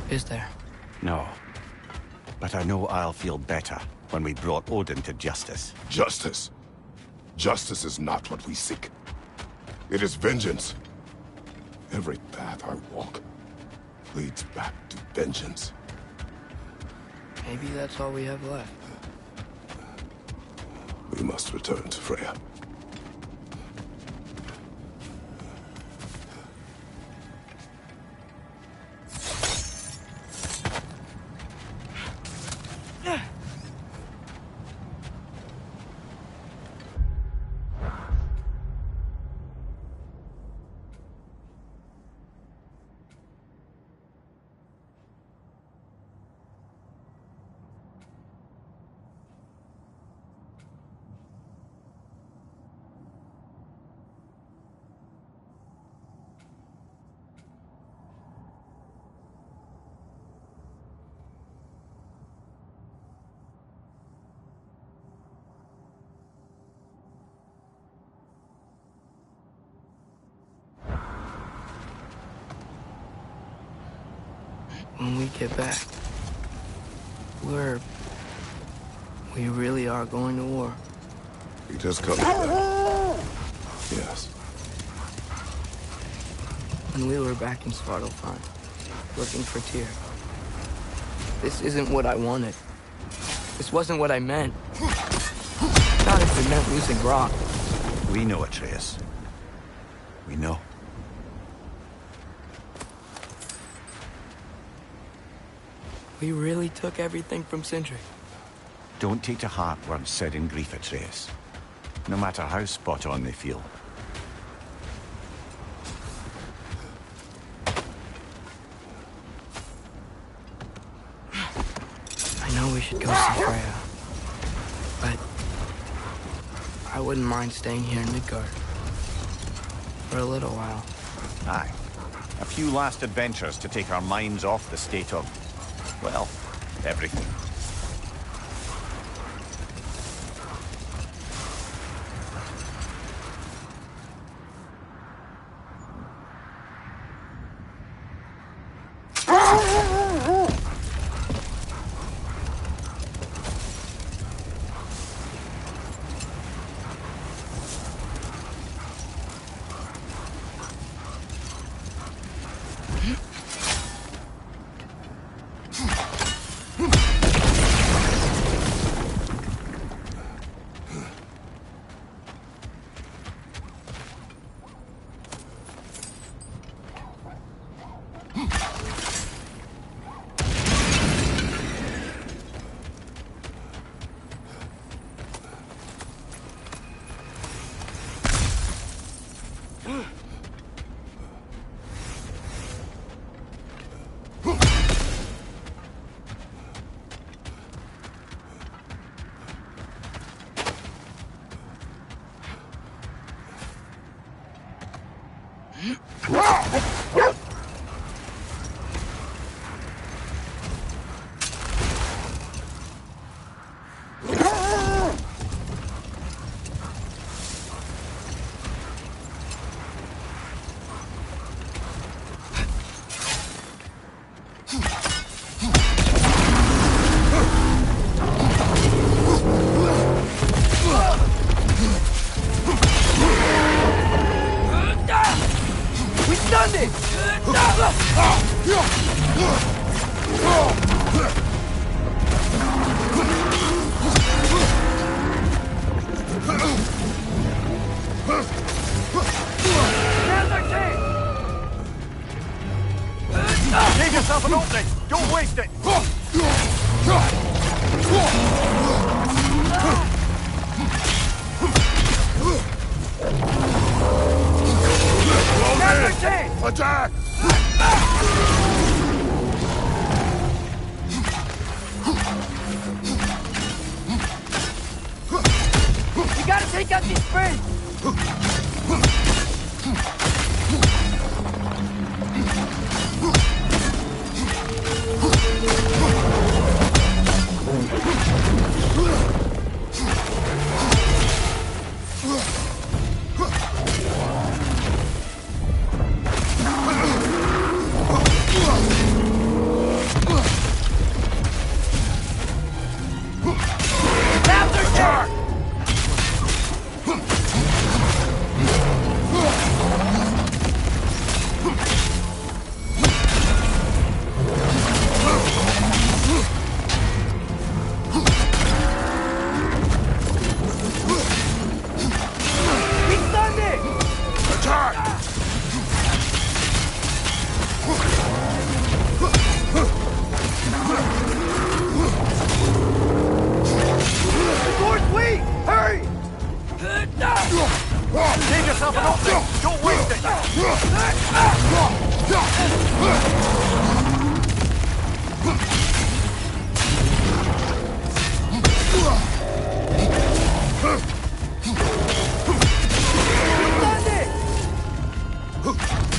Is there? No. But I know I'll feel better when we brought Odin to justice. Justice? Justice is not what we seek. It is vengeance. Every path I walk leads back to vengeance. Maybe that's all we have left. We must return to Freya. When we get back, we really are going to war. It has come to that. Yes. When we were back in Svartalfheim, looking for Tyr, this isn't what I wanted. This wasn't what I meant. Not if it meant losing Brock. We know, Atreus. We know. We really took everything from Sindri. Don't take to heart words said in grief, Atreus. No matter how spot on they feel. I know we should go see Freya, but I wouldn't mind staying here in Midgard for a little while. Aye. A few last adventures to take our minds off the state of, well, everything. Give yourself an opening! Don't waste it! Attack! You gotta take out these springs! yourself an opening! Don't waste it!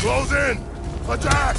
Close in! Attack!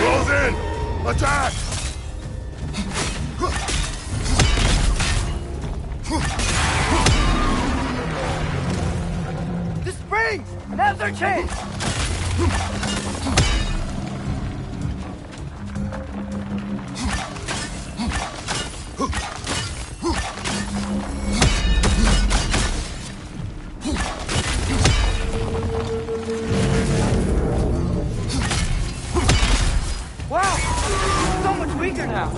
Close in! Attack! The springs! Now's our chance! Wow! So much weaker now!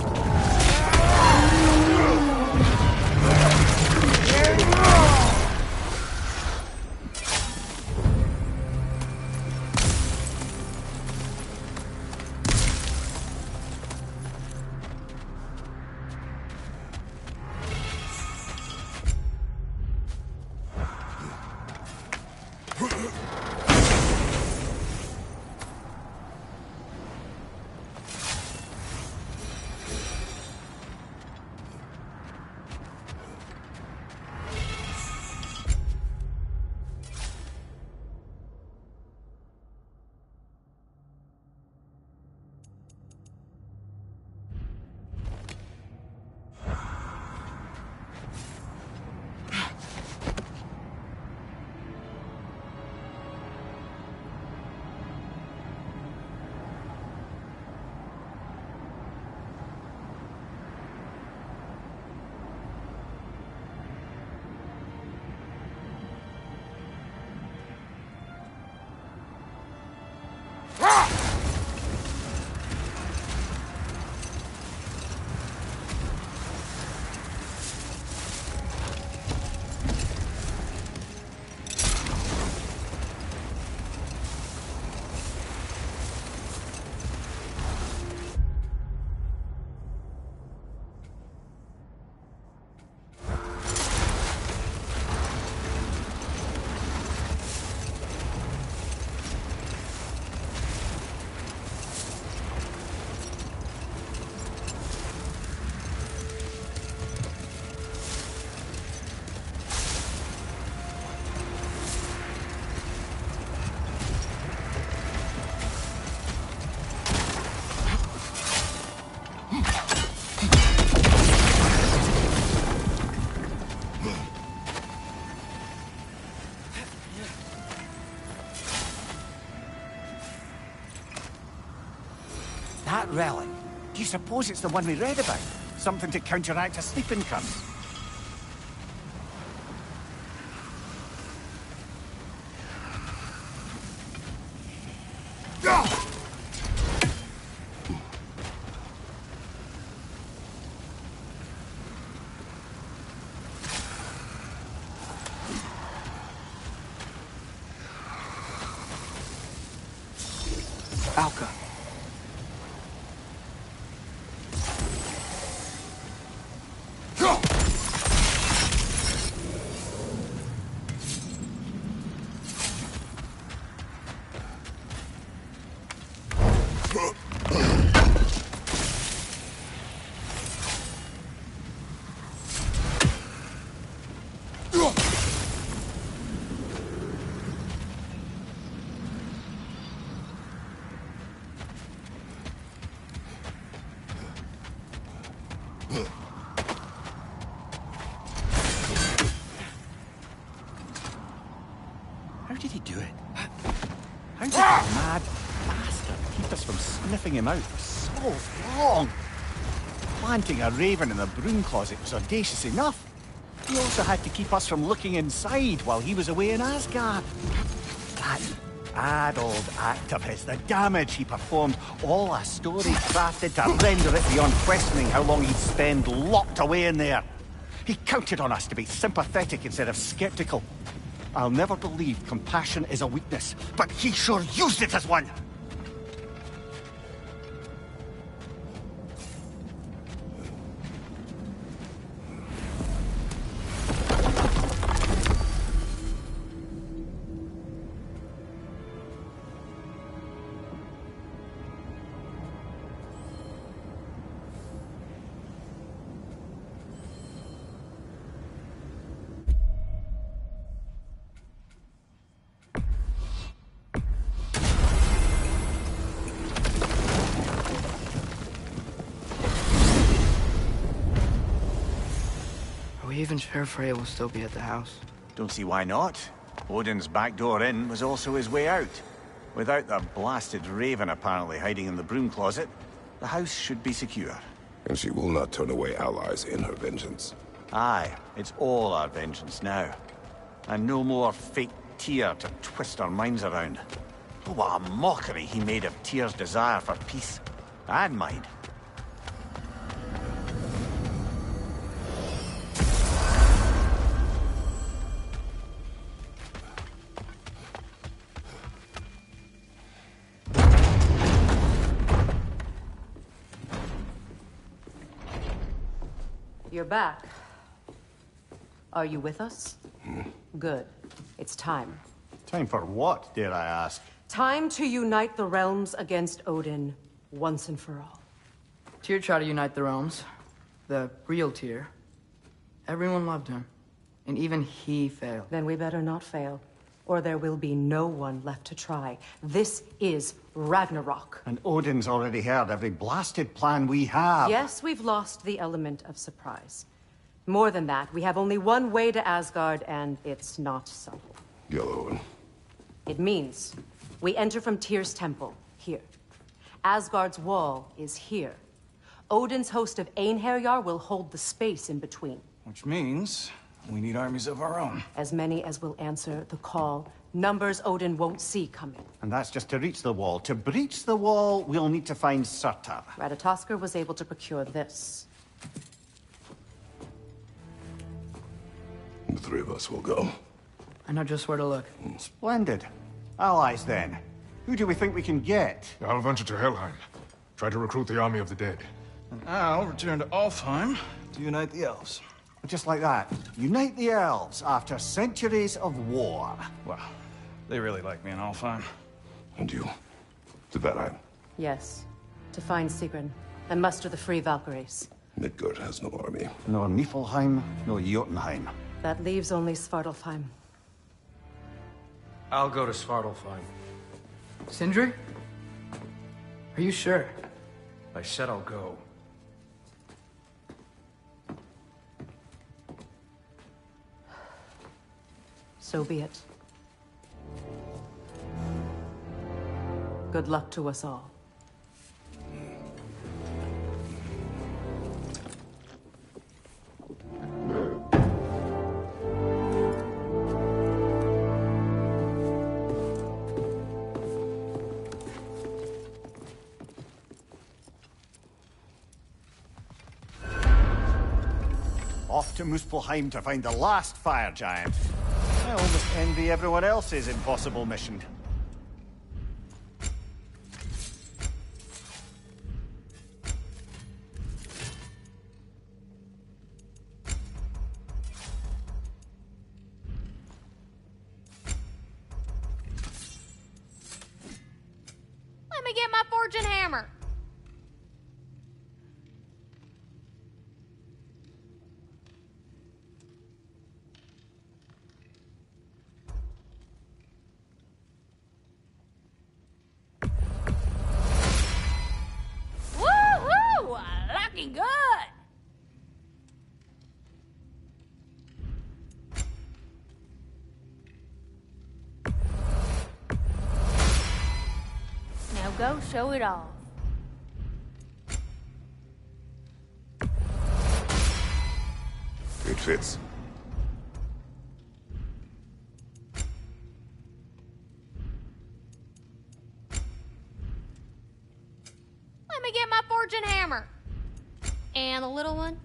That relic? Do you suppose it's the one we read about? Something to counteract a sleeping curse? Alka. How did he do it? How did that mad bastard keep us from sniffing him out for so long? Planting a raven in the broom closet was audacious enough. He also had to keep us from looking inside while he was away in Asgard. That addled act of his, the damage he performed, all a story crafted to render it beyond questioning how long he'd spend locked away in there. He counted on us to be sympathetic instead of skeptical. I'll never believe compassion is a weakness, but he sure used it as one! Are we even sure Freya will still be at the house? Don't see why not. Odin's back door in was also his way out. Without the blasted raven apparently hiding in the broom closet, the house should be secure. And she will not turn away allies in her vengeance. Aye, it's all our vengeance now. And no more fake Tyr to twist our minds around. Oh, what a mockery he made of Tyr's desire for peace. And mine. You're back. Are you with us? Good. It's time. Time for what, dare I ask? Time to unite the realms against Odin, once and for all. Tyr tried to unite the realms. The real Tyr. Everyone loved him. And even he failed. Then we better not fail, or there will be no one left to try. This is Ragnarok. And Odin's already heard every blasted plan we have. Yes, we've lost the element of surprise. More than that, we have only one way to Asgard, and it's not subtle. Yellow. It means we enter from Tyr's temple, here. Asgard's wall is here. Odin's host of Einherjar will hold the space in between. Which means we need armies of our own. As many as will answer the call. Numbers Odin won't see coming. And that's just to reach the wall. To breach the wall, we'll need to find Surtur. Ratatoskr was able to procure this. The three of us will go. I know just where to look. Splendid. Allies, then. Who do we think we can get? I'll venture to Helheim. Try to recruit the army of the dead. And I'll return to Alfheim to unite the elves. Just like that. Unite the elves after centuries of war. Well, they really like me in Alfheim. And you? To Valheim. Yes. To find Sigrun and muster the free Valkyries. Midgard has no army. No Niflheim, no Jotunheim. That leaves only Svartalfheim. I'll go to Svartalfheim. Sindri? Are you sure? I said I'll go. So be it. Good luck to us all. Off to Muspelheim to find the last fire giant. I almost envy everyone else's impossible mission. Let me get my fortune hammer. Woohoo! Looking good. go show it off. It fits. Let me get my fortune hammer. And the little one.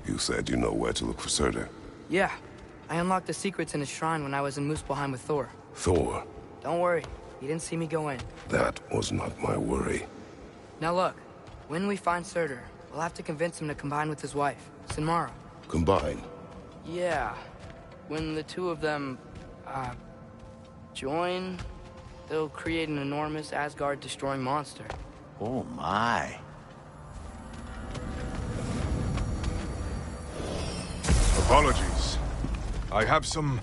You said you know where to look for Surtur. Yeah. I unlocked the secrets in his shrine when I was in Muspelheim with Thor. Thor? Don't worry. He didn't see me go in. That was not my worry. Now look. When we find Surtur, we'll have to convince him to combine with his wife, Sinmara. Combine? Yeah. When the two of them, join, they'll create an enormous Asgard-destroying monster. Oh my. Apologies. I have some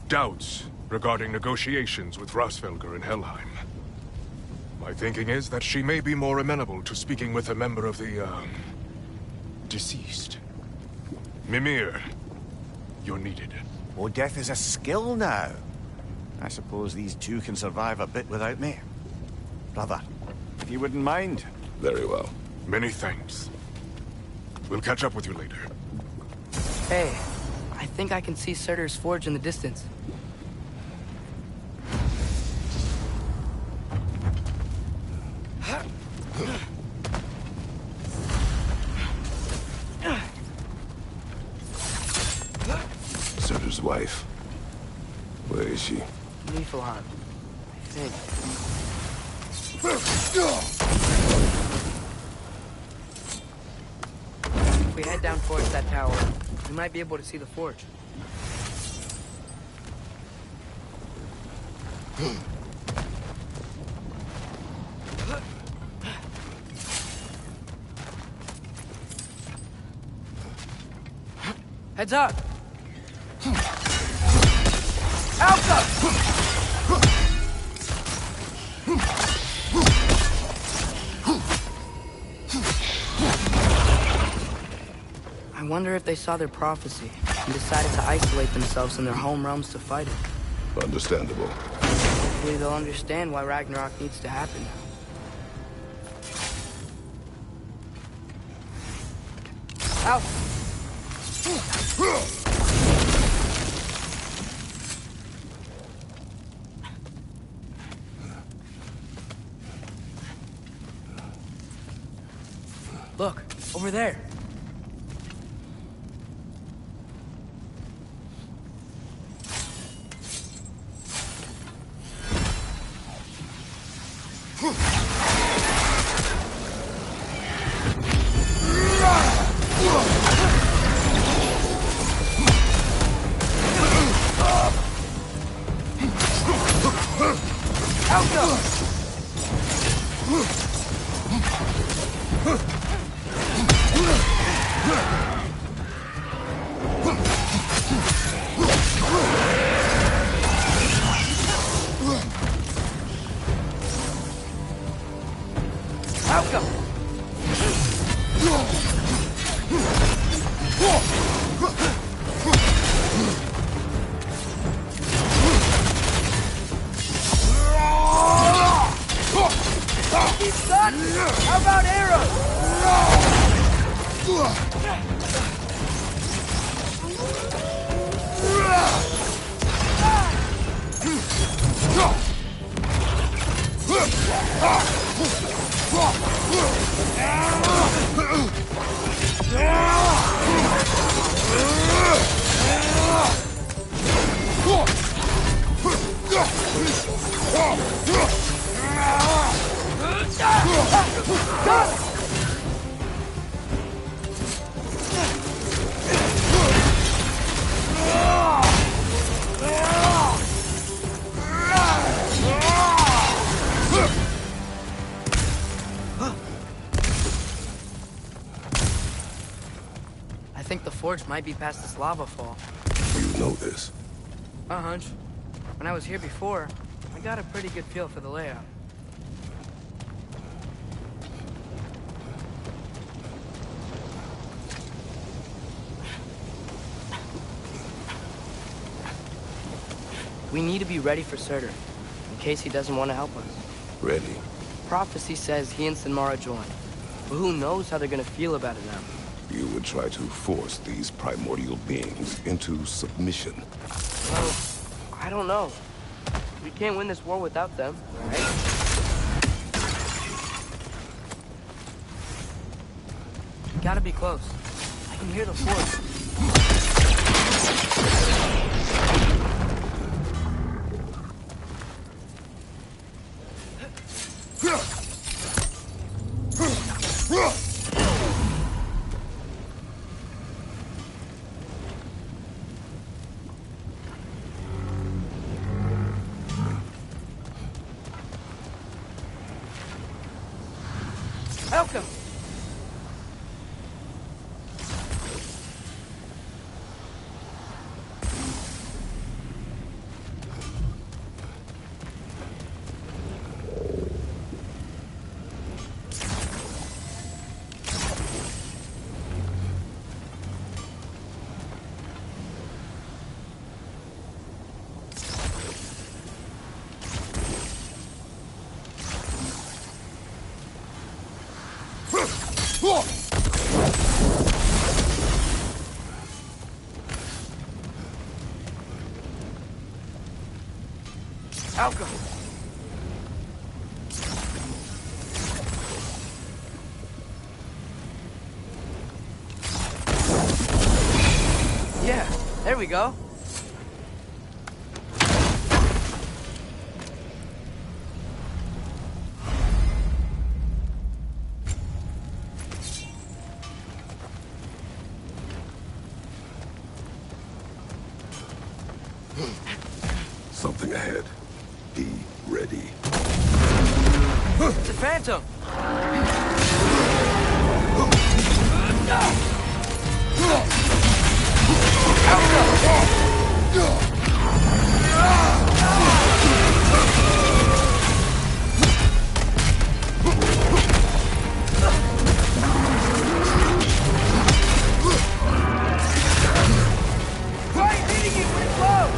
doubts regarding negotiations with Rasfelger in Helheim. My thinking is that she may be more amenable to speaking with a member of the, deceased. Mimir, you're needed. Oh, death is a skill now. I suppose these two can survive a bit without me. Brother, if you wouldn't mind. Very well. Many thanks. We'll catch up with you later. Hey, I think I can see Surtur's forge in the distance. Surtur's wife. Where is she? Niflheim, I think. If we head down towards that tower, we might be able to see the forge. Heads up! Alpha! I wonder if they saw their prophecy and decided to isolate themselves in their home realms to fight it. Understandable. Hopefully they'll understand why Ragnarok needs to happen now. Alpha! Look, over there. Might be past this lava fall. You know this. A hunch. When I was here before, I got a pretty good feel for the layout. We need to be ready for Surtur, in case he doesn't want to help us. Ready? Prophecy says he and Sinmara join, but who knows how they're gonna feel about it now. You would try to force these primordial beings into submission. Well, I don't know. We can't win this war without them, right? We gotta be close. I can hear the force. Welcome. Welcome. Yeah, there we go. Something ahead. Be ready. It's a phantom. Try hitting it with close.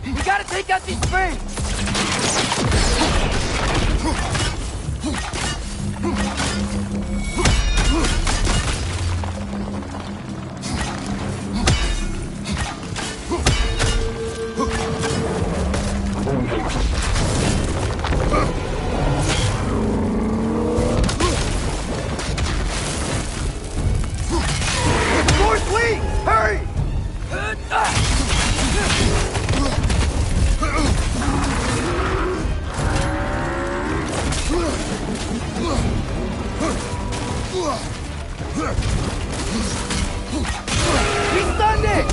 We gotta take out these springs! North wing! Hurry! We stunned it!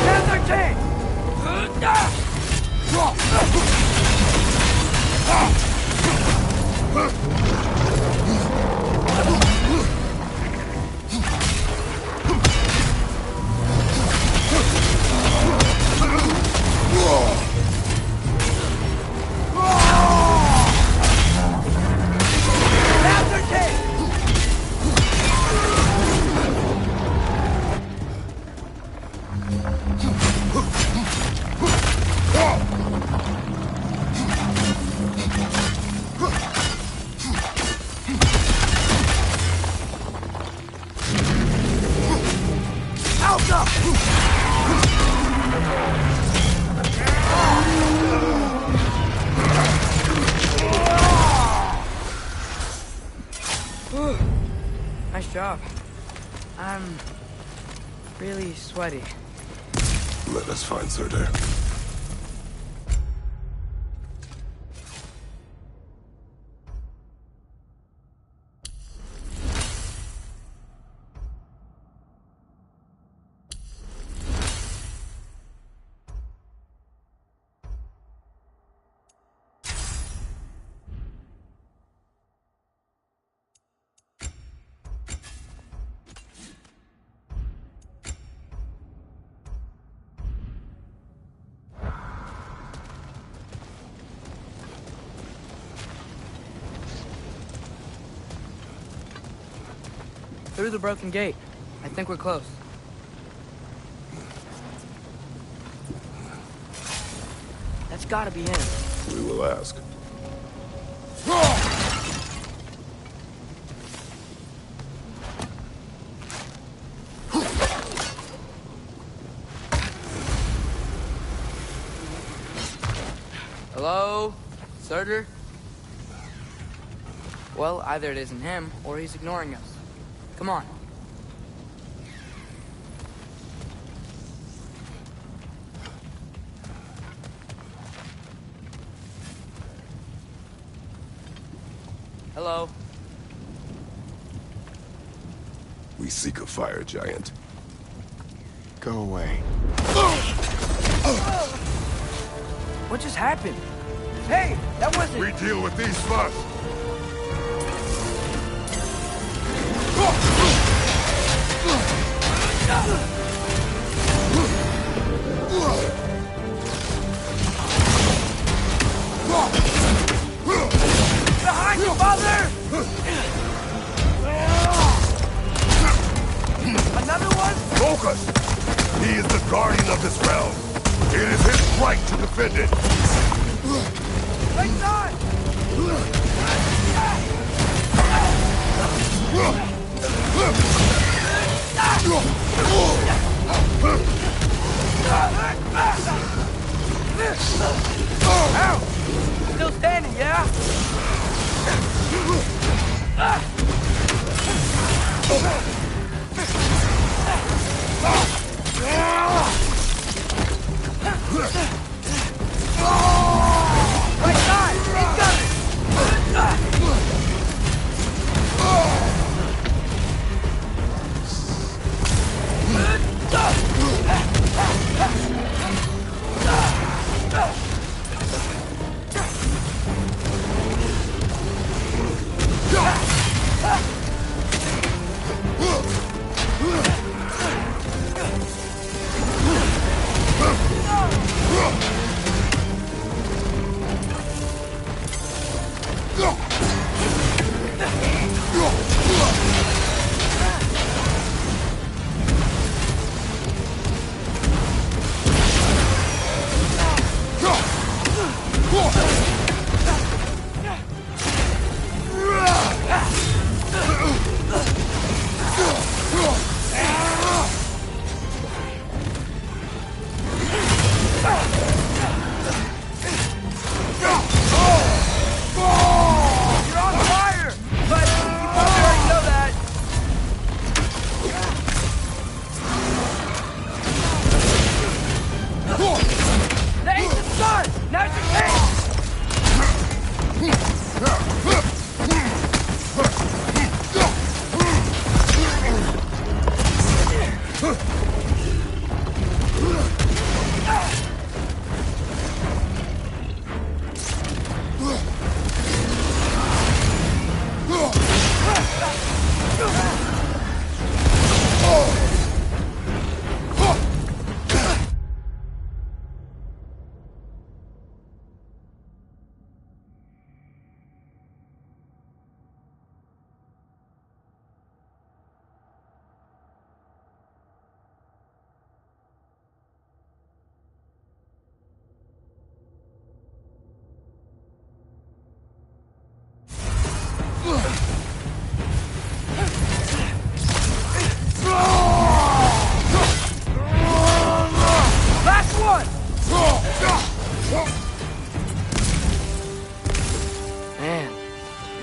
Now's our chance! Now's our chance! Nice job. I'm really sweaty. Let us find Surtur. Through the broken gate. I think we're close. That's gotta be him. We will ask. Hello? Surtur? Well, either it isn't him, or he's ignoring us. Come on. Hello? We seek a fire giant. Go away. What just happened? Hey, that wasn't... We deal with these first! Behind you, father! Another one? Focus! He is the guardian of this realm. It is his right to defend it. Right side! Ow! Still standing, yeah? Right side! Incoming!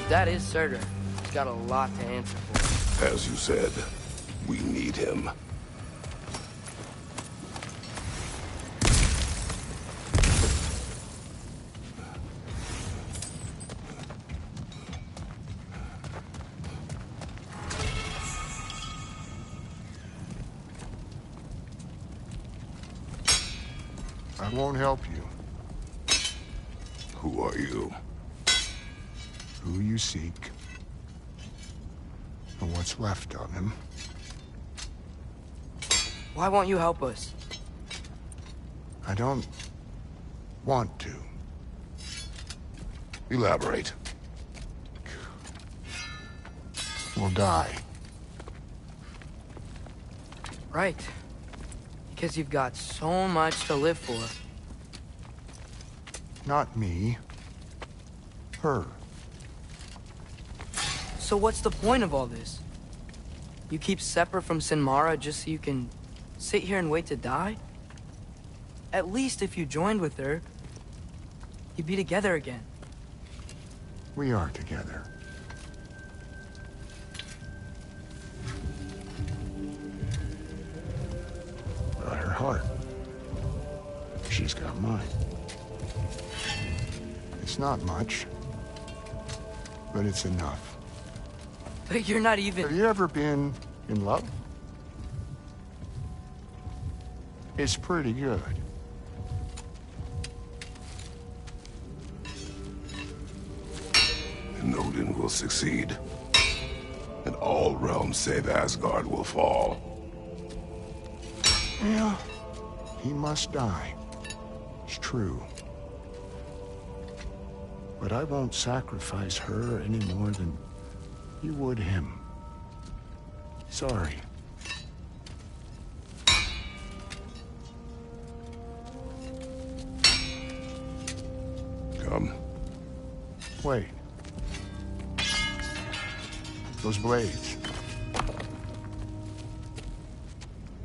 That is Surtur. He's got a lot to answer for. As you said, we I won't help you. Who are you? Who you seek. And what's left of him. Why won't you help us? I don't want to. Elaborate. We'll die. Right. Because you've got so much to live for. Not me. Her. So what's the point of all this? You keep separate from Sinmara just so you can sit here and wait to die? At least if you joined with her, you'd be together again. We are together. Got her heart. She's got mine. It's not much, but it's enough. But you're not even... Have you ever been in love? It's pretty good. And Odin will succeed. And all realms save Asgard will fall. Yeah, he must die. It's true. But I won't sacrifice her any more than you would him. Sorry. Come. Wait. Those blades.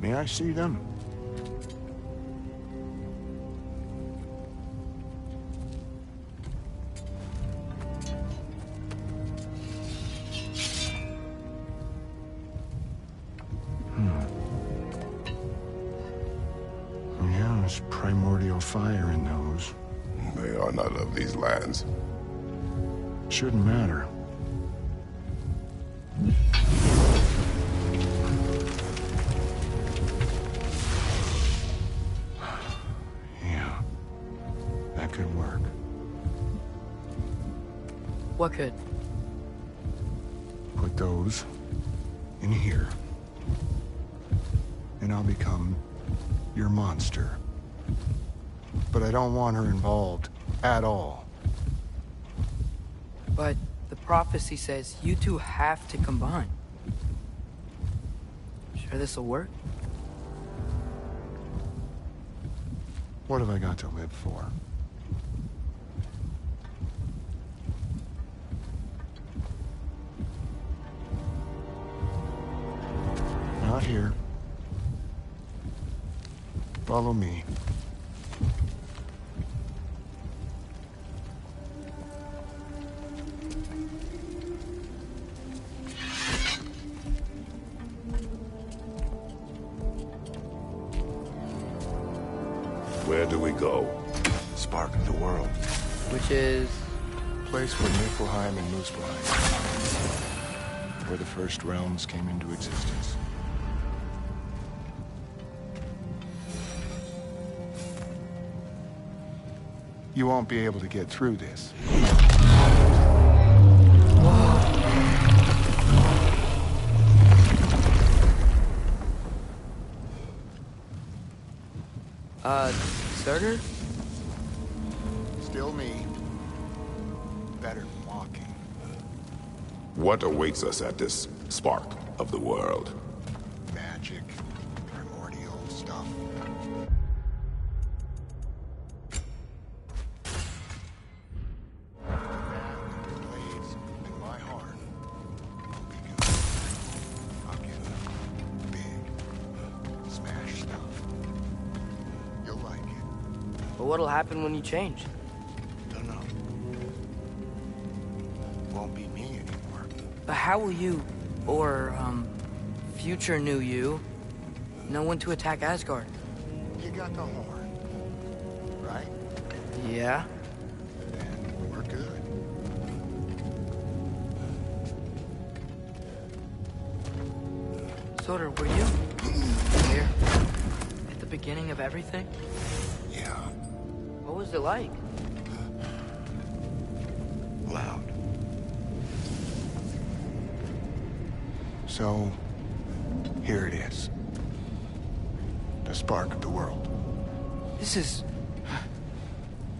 May I see them? Yeah, there's primordial fire in those. They are not of these lands. Shouldn't matter. Yeah, that could work. What could? Put those in here. And I'll become your monster. But I don't want her involved at all. But the prophecy says you two have to combine. Sure this'll work? What have I got to live for? Not here. Follow me. Where do we go? Spark of the world. Which is... Place where Niflheim and Muspelheim, where the first realms came into existence. You won't be able to get through this. Surtur? Still me. Better than walking. What awaits us at this spark of the world? Magic. Primordial stuff. Blades in my heart. Will be good. I'll give it big. Smash stuff. You'll like it. But what'll happen when you change? Don't know. Won't be me anymore. But how will you, or, future new you, know when to attack Asgard? You got the horn, right? Yeah? Then we're good. Surtur, were you here? At the beginning of everything? Yeah, What was it like? loud. So, here it is. The spark of the world. This is...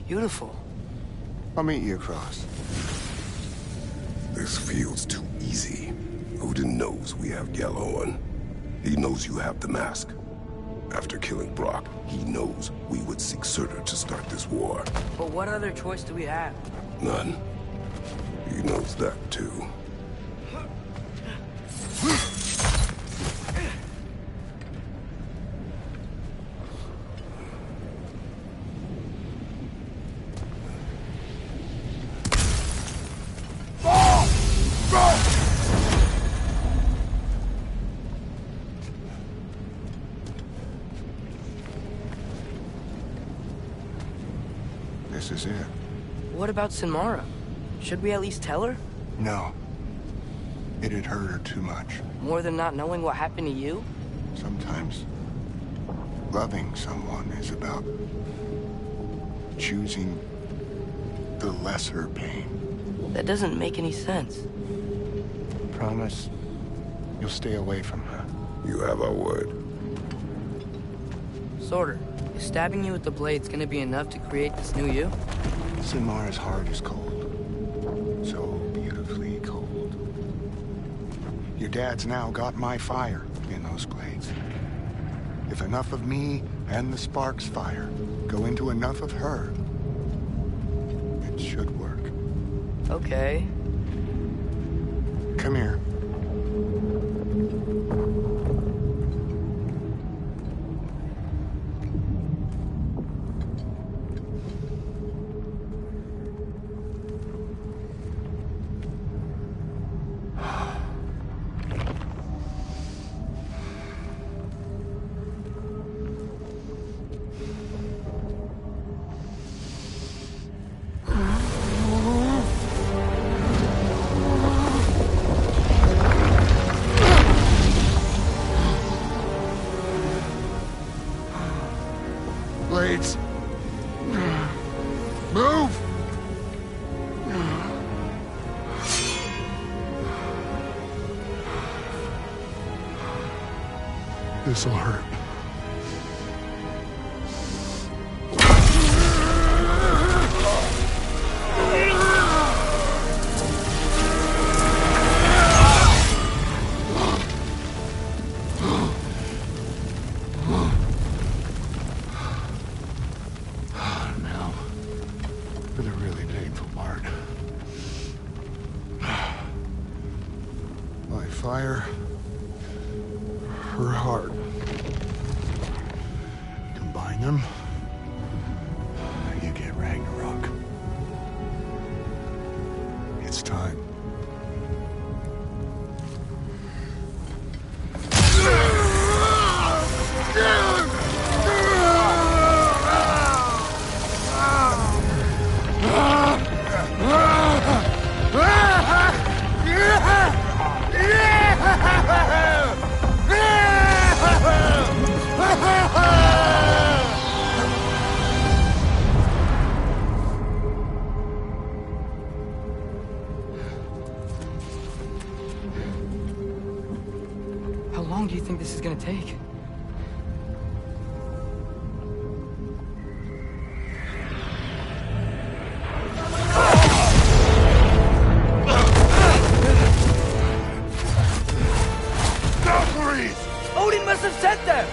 beautiful. I'll meet you across. This feels too easy. Odin knows we have Gjallarhorn. He knows you have the mask. After killing Brock, he knows we would seek Surtur to start this war. But what other choice do we have? None. He knows that too. This is it. What about Sinmara? Should we at least tell her? No. It'd hurt her too much. More than not knowing what happened to you? Sometimes loving someone is about choosing the lesser pain. That doesn't make any sense. Promise you'll stay away from her. You have our word. Sorter, is stabbing you with the blades gonna be enough to create this new you? Sinmara's heart is cold. So beautifully cold. Your dad's now got my fire in those blades. If enough of me and the spark's fire go into enough of her, it should work. Okay. Come here. Blades. Move! This'll hurt. Now, for the really painful part. My fire, her heart. Combine them, you get Ragnarok. It's time. How long do you think this is gonna take? Odin must have sent them!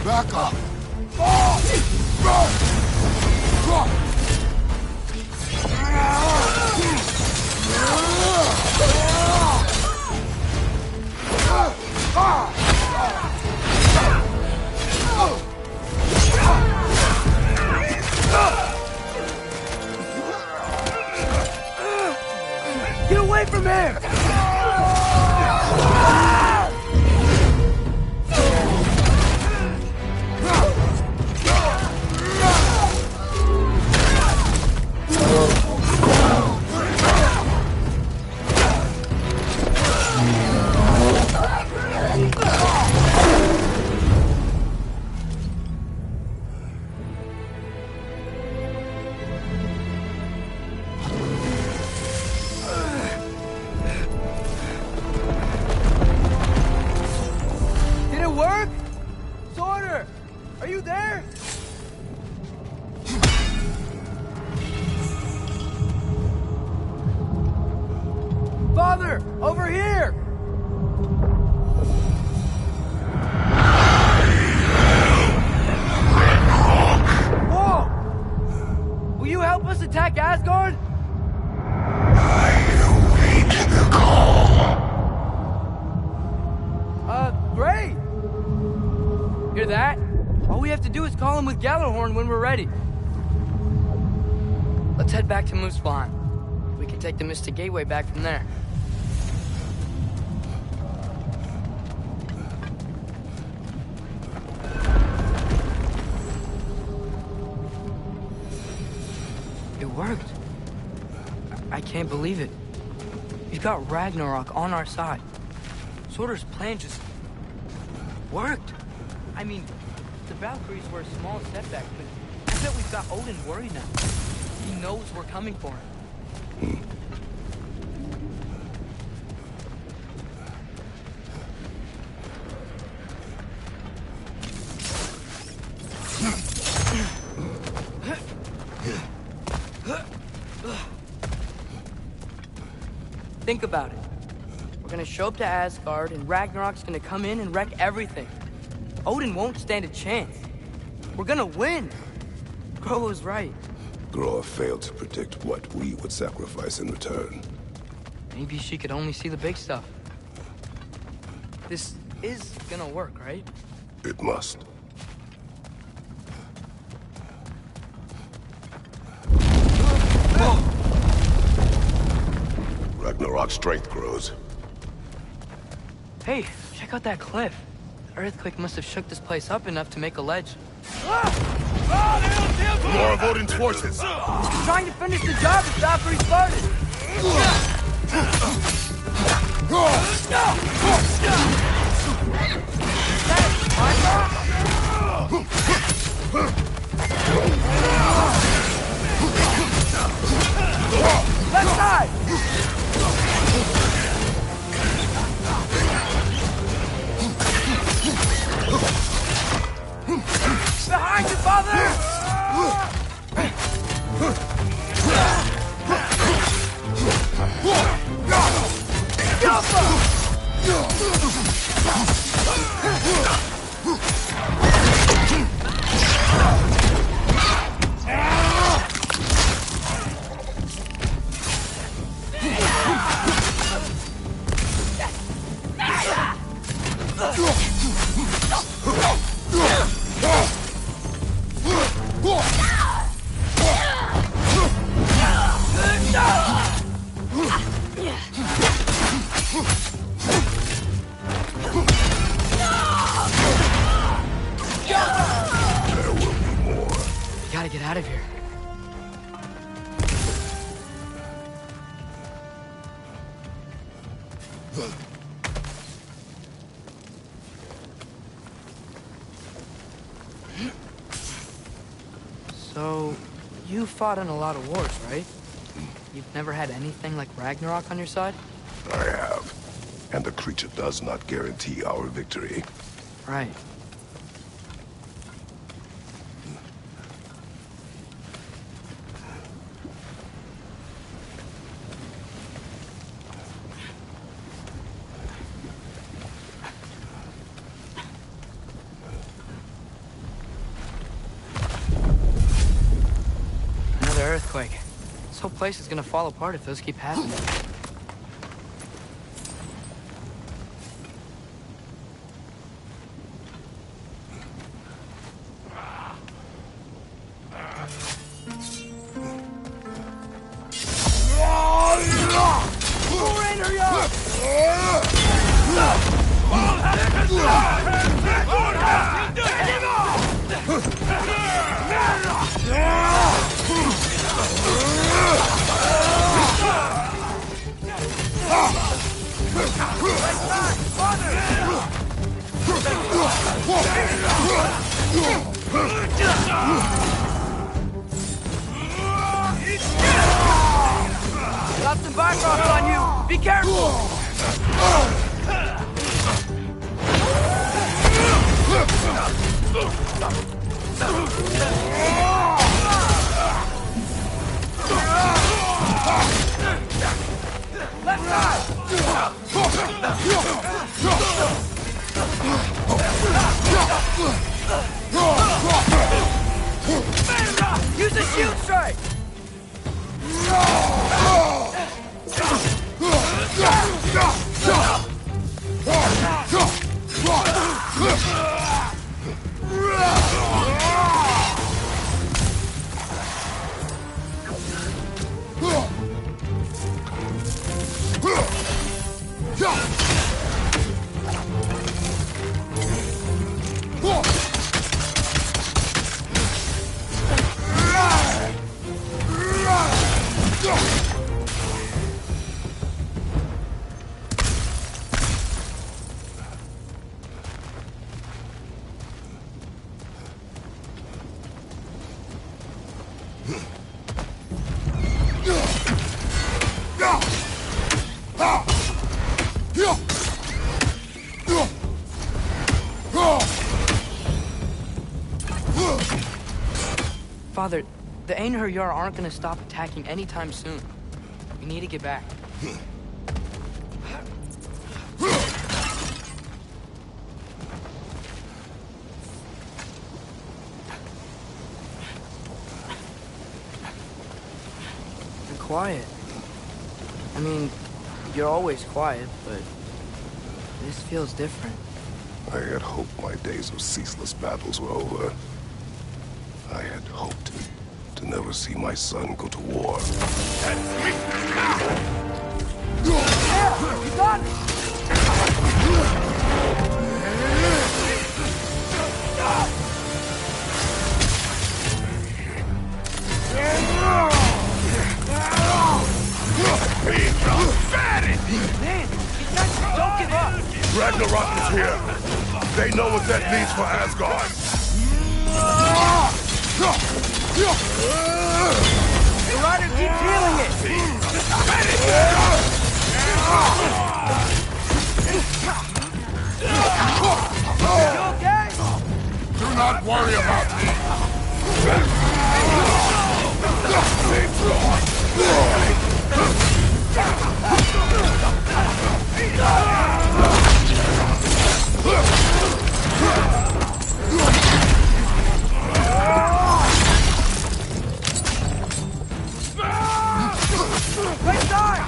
Back up! Get away from him! Father, over here! Whoa! Will you help us attack Asgard? I await the call. Great! Hear that? All we have to do is call him with Gjallarhorn when we're ready. Let's head back to Muspelheim. We can take the Mystic Gateway back from there. worked. I can't believe it. We've got Ragnarok on our side. Surtur's plan just worked. I mean, the Valkyries were a small setback, but I bet we've got Odin worried now. He knows we're coming for him. Think about it. We're gonna show up to Asgard, and Ragnarok's gonna come in and wreck everything. Odin won't stand a chance. We're gonna win. Groa was right. Groa failed to predict what we would sacrifice in return. Maybe she could only see the big stuff. This is gonna work, right? It must. Ragnarok's strength grows. Hey, check out that cliff. The earthquake must have shook this place up enough to make a ledge. More of Odin's forces! He's trying to finish the job and stop where he started! Left side! Behind you, father! Gotta get out of here. So, you fought in a lot of wars, right? You've never had anything like Ragnarok on your side? I have. And the creature does not guarantee our victory. Right. Earthquake. This whole place is gonna fall apart if those keep happening. Got some Bifrost on you! Be careful! Left side! Use a shield strike! Father, the Einherjar aren't gonna stop attacking anytime soon. We need to get back. You're quiet. I mean, you're always quiet, but this feels different. I had hoped my days of ceaseless battles were over. I had hoped to never see my son go to war. You got it! Man, don't give up! Ragnarok is here! They know what that means for Asgard! The rider keeps healing it! You okay? Do not worry about me! Right side!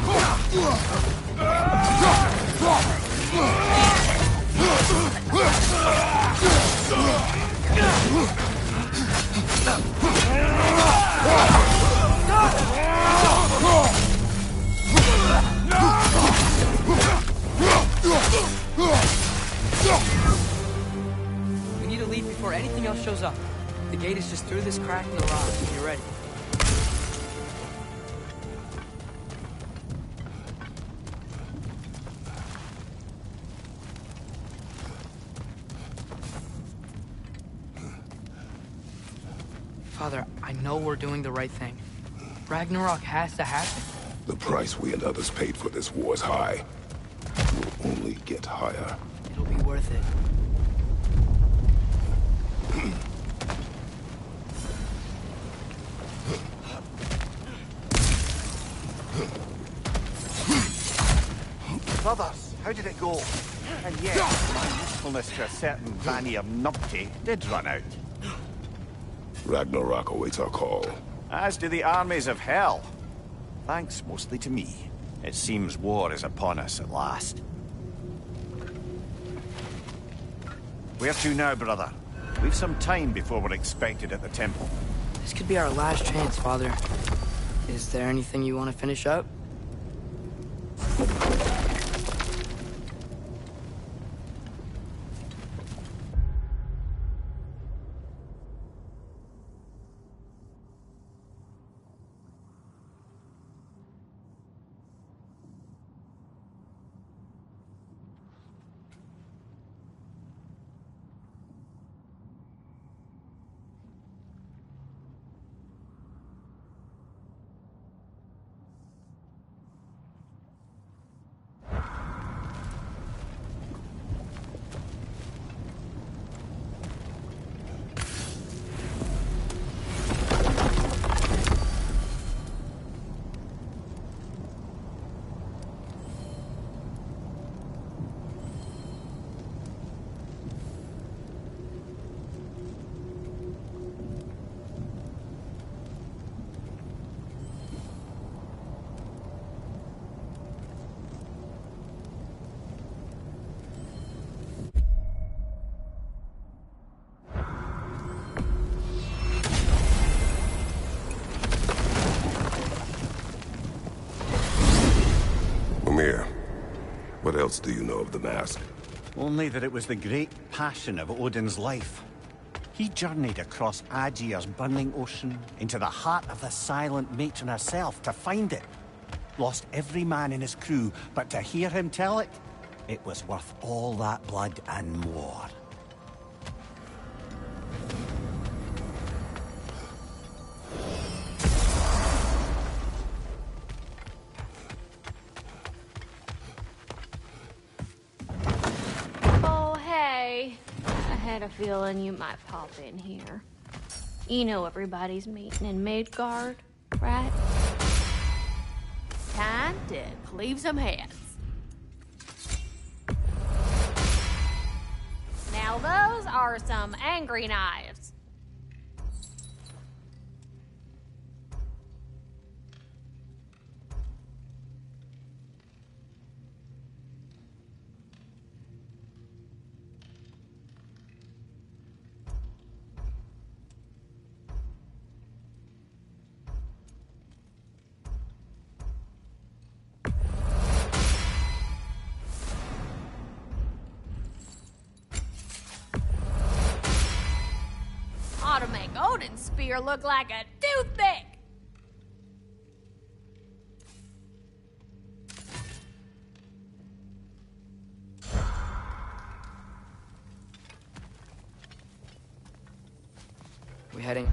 We need to leave before anything else shows up. The gate is just through this crack in the rock when you're ready. Father, I know we're doing the right thing. Ragnarok has to happen. The price we and others paid for this war is high. It will only get higher. It'll be worth it. Brothers, how did it go? And yes, my usefulness to a certain Vanir numpty did run out. Ragnarok awaits our call. As do the armies of hell. Thanks mostly to me. It seems war is upon us at last. Where to now, brother? We've some time before we're expected at the temple. This could be our last chance, Father. Is there anything you want to finish up? What else do you know of the mask? Only that it was the great passion of Odin's life. He journeyed across Aegir's burning ocean, into the heart of the silent matron herself to find it. Lost every man in his crew, but to hear him tell it, it was worth all that blood and more. Oh, hey. I had a feeling you might pop in here. You know everybody's meeting in Midgard, right? Time to cleave some heads. Now those are some angry knives. Ought to make Odin's spear look like a toothpick. We heading?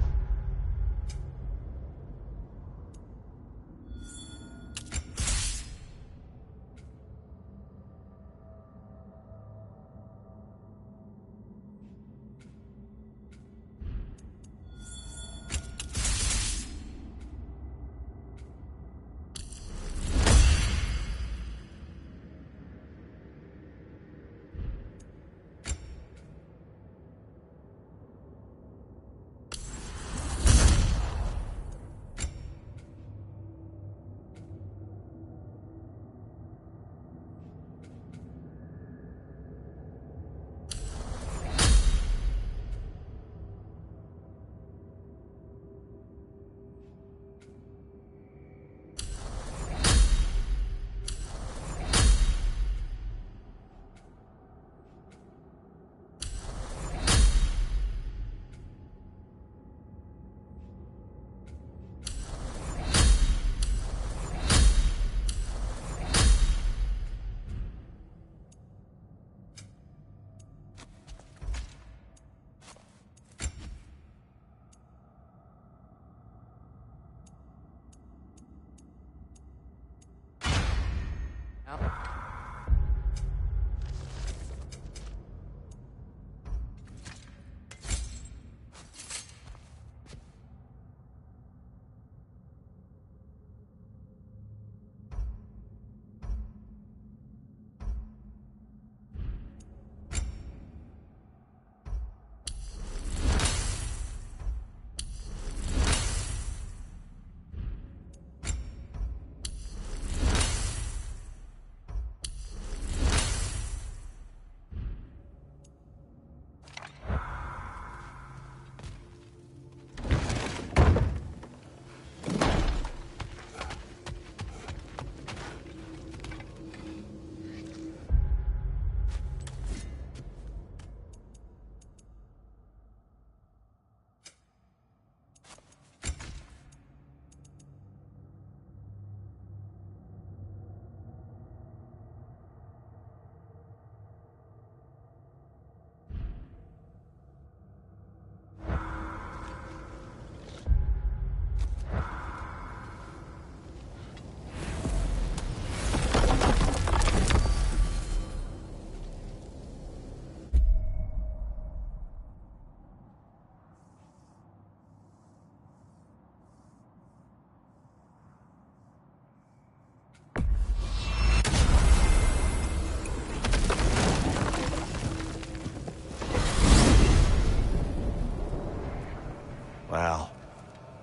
Well,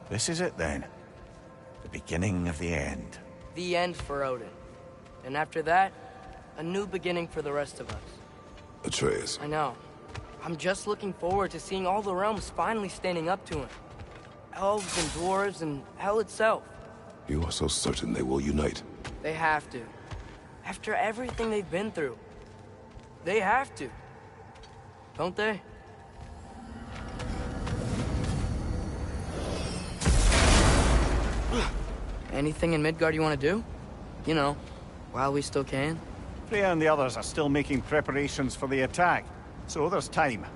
this is it then. The beginning of the end. The end for Odin. And after that, a new beginning for the rest of us. Atreus. I know. I'm just looking forward to seeing all the realms finally standing up to him. Elves and dwarves and hell itself. You are so certain they will unite. They have to. After everything they've been through. They have to. Don't they? Anything in Midgard you want to do? You know, while we still can? Freya and the others are still making preparations for the attack, so there's time.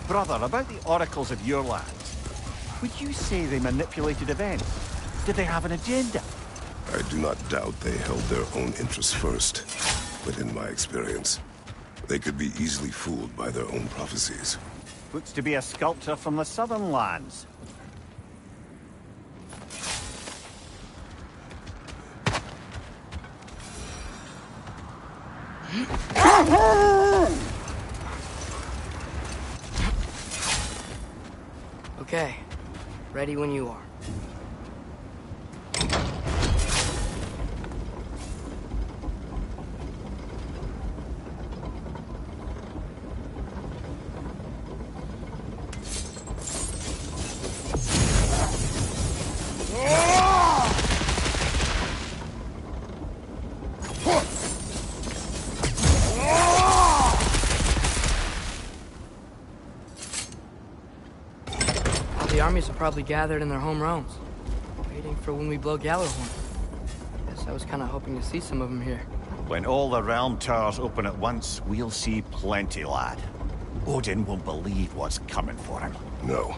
Brother, about the oracles of your lands, would you say they manipulated events? Did they have an agenda? I do not doubt they held their own interests first. But in my experience, they could be easily fooled by their own prophecies. Looks to be a sculptor from the southern lands. Okay, ready when you are. The armies are probably gathered in their home realms, waiting for when we blow Gallarhorn. Guess I was kind of hoping to see some of them here. When all the realm towers open at once, we'll see plenty, lad. Odin won't believe what's coming for him. No.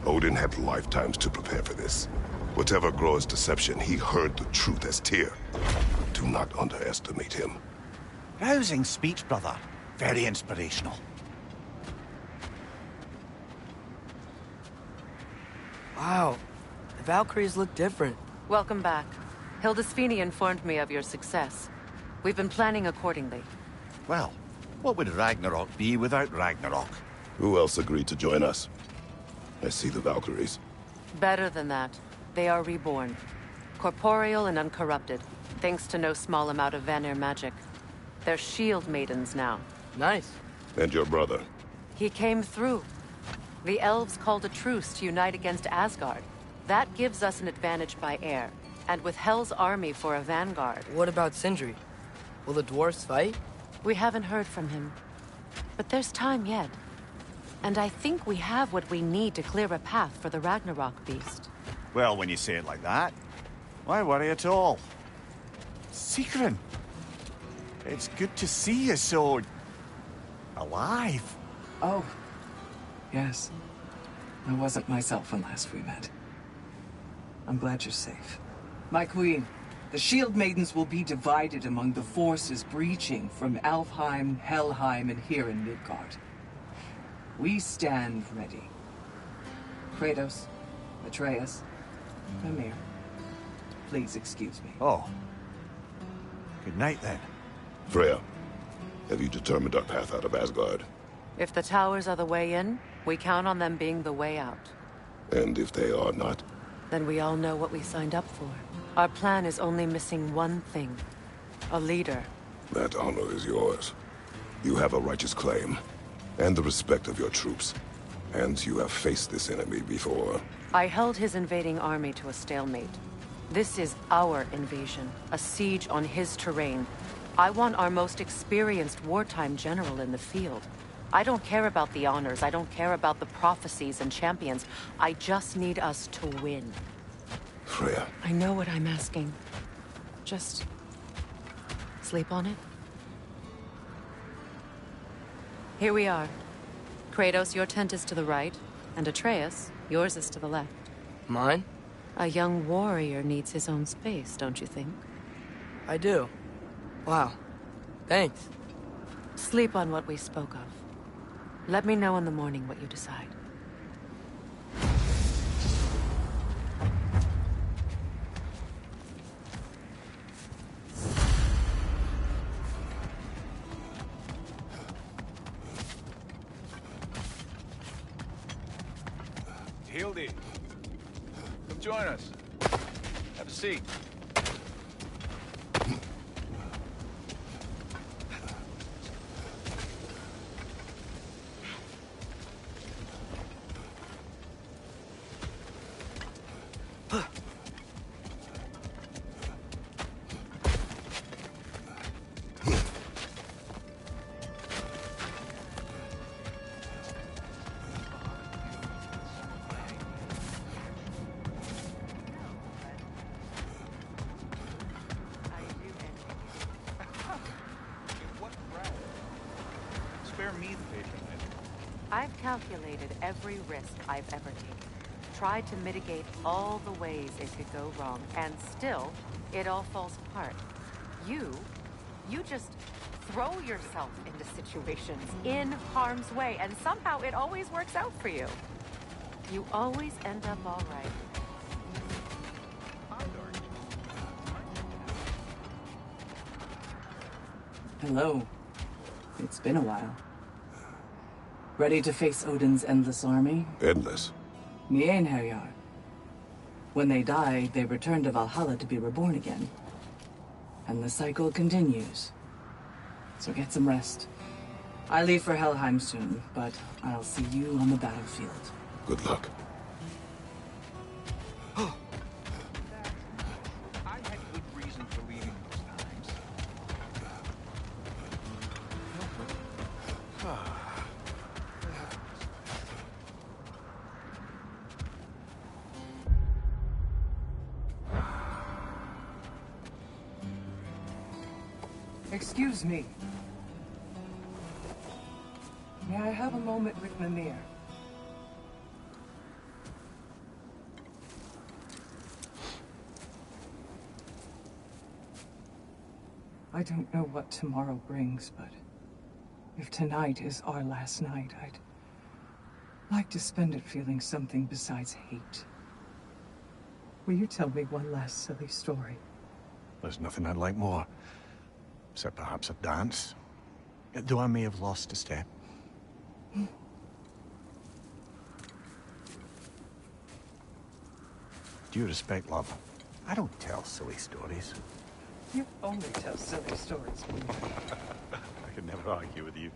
Odin had lifetimes to prepare for this. Whatever Groa's deception, he heard the truth as Tyr. Do not underestimate him. Rousing speech, brother. Very inspirational. Wow, the Valkyries look different. Welcome back. Hildisfini informed me of your success. We've been planning accordingly. Well, what would Ragnarok be without Ragnarok? Who else agreed to join us? I see the Valkyries. Better than that. They are reborn. Corporeal and uncorrupted, thanks to no small amount of Vanir magic. They're shield maidens now. Nice. And your brother. He came through. The elves called a truce to unite against Asgard. That gives us an advantage by air, and with Hel's army for a vanguard. What about Sindri? Will the dwarves fight? We haven't heard from him. But there's time yet. And I think we have what we need to clear a path for the Ragnarok beast. Well, when you say it like that, why worry at all? Sigrun! It's good to see you so... alive. Oh. Yes. I wasn't myself when last we met. I'm glad you're safe. My queen, the Shield Maidens will be divided among the forces breaching from Alfheim, Helheim, and here in Midgard. We stand ready. Kratos, Atreus, Mimir, please excuse me. Oh. Good night, then. Freya, have you determined our path out of Asgard? If the towers are the way in, we count on them being the way out. And if they are not? Then we all know what we signed up for. Our plan is only missing one thing. A leader. That honor is yours. You have a righteous claim, and the respect of your troops. And you have faced this enemy before. I held his invading army to a stalemate. This is our invasion, a siege on his terrain. I want our most experienced wartime general in the field. I don't care about the honors, I don't care about the prophecies and champions. I just need us to win. Freya. I know what I'm asking. Just... sleep on it? Here we are. Kratos, your tent is to the right, and Atreus, yours is to the left. Mine? A young warrior needs his own space, don't you think? I do. Wow. Thanks. Sleep on what we spoke of. Let me know in the morning what you decide. Hildy. Come join us. Have a seat. Spare me the patronage. I've calculated every risk I've ever taken. Tried to mitigate all the ways it could go wrong, and still, it all falls apart. You just throw yourself into situations in harm's way, and somehow it always works out for you. You always end up all right. Hello. It's been a while. Ready to face Odin's endless army? Endless. Nien Herjar. When they die, they return to Valhalla to be reborn again. And the cycle continues. So get some rest. I leave for Helheim soon, but I'll see you on the battlefield. Good luck. I had good reason for leaving those times. Excuse me. May I have a moment with Mimir? I don't know what tomorrow brings, but if tonight is our last night, I'd like to spend it feeling something besides hate. Will you tell me one last silly story? There's nothing I'd like more. Except perhaps a dance. Though I may have lost a step. Due respect, love, I don't tell silly stories. You only tell silly stories. I could never argue with you.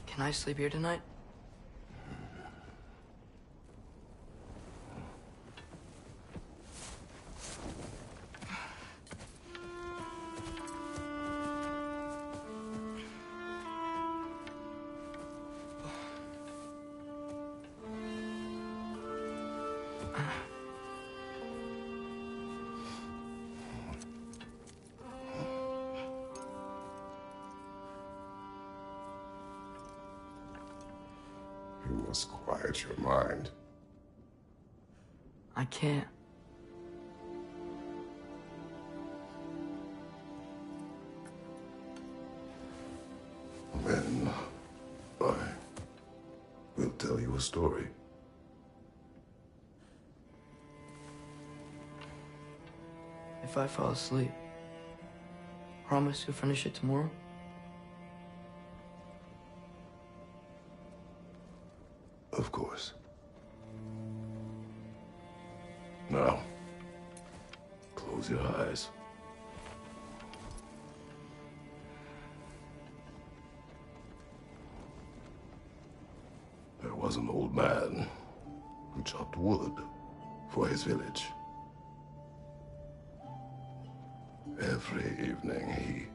Can I sleep here tonight? You must quiet your mind. I can't. Then I will tell you a story. If I fall asleep, promise you'll finish it tomorrow? Of course. Now, close your eyes. was an old man who chopped wood for his village. Every evening he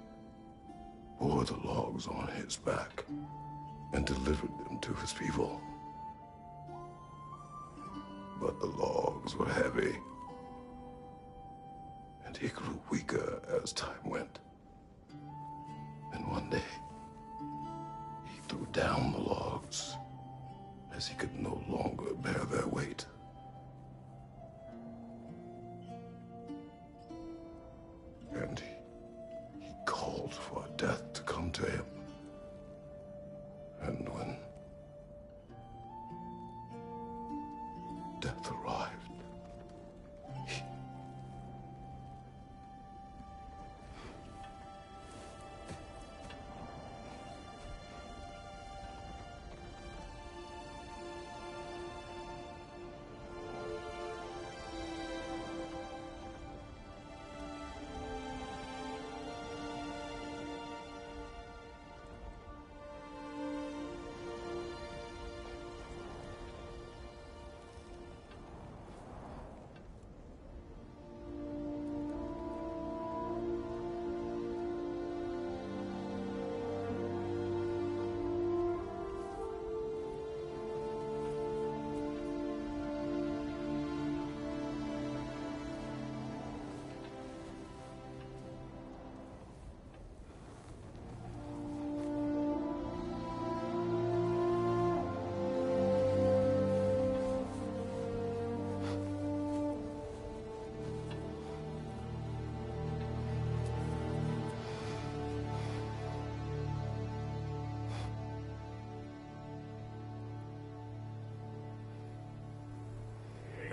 bore the logs on his back and delivered them to his people. But the logs were heavy, and he grew weaker as time went. And one day, he threw down the logs as he could no longer bear their weight. And he called for death to come to him. And when death arrived,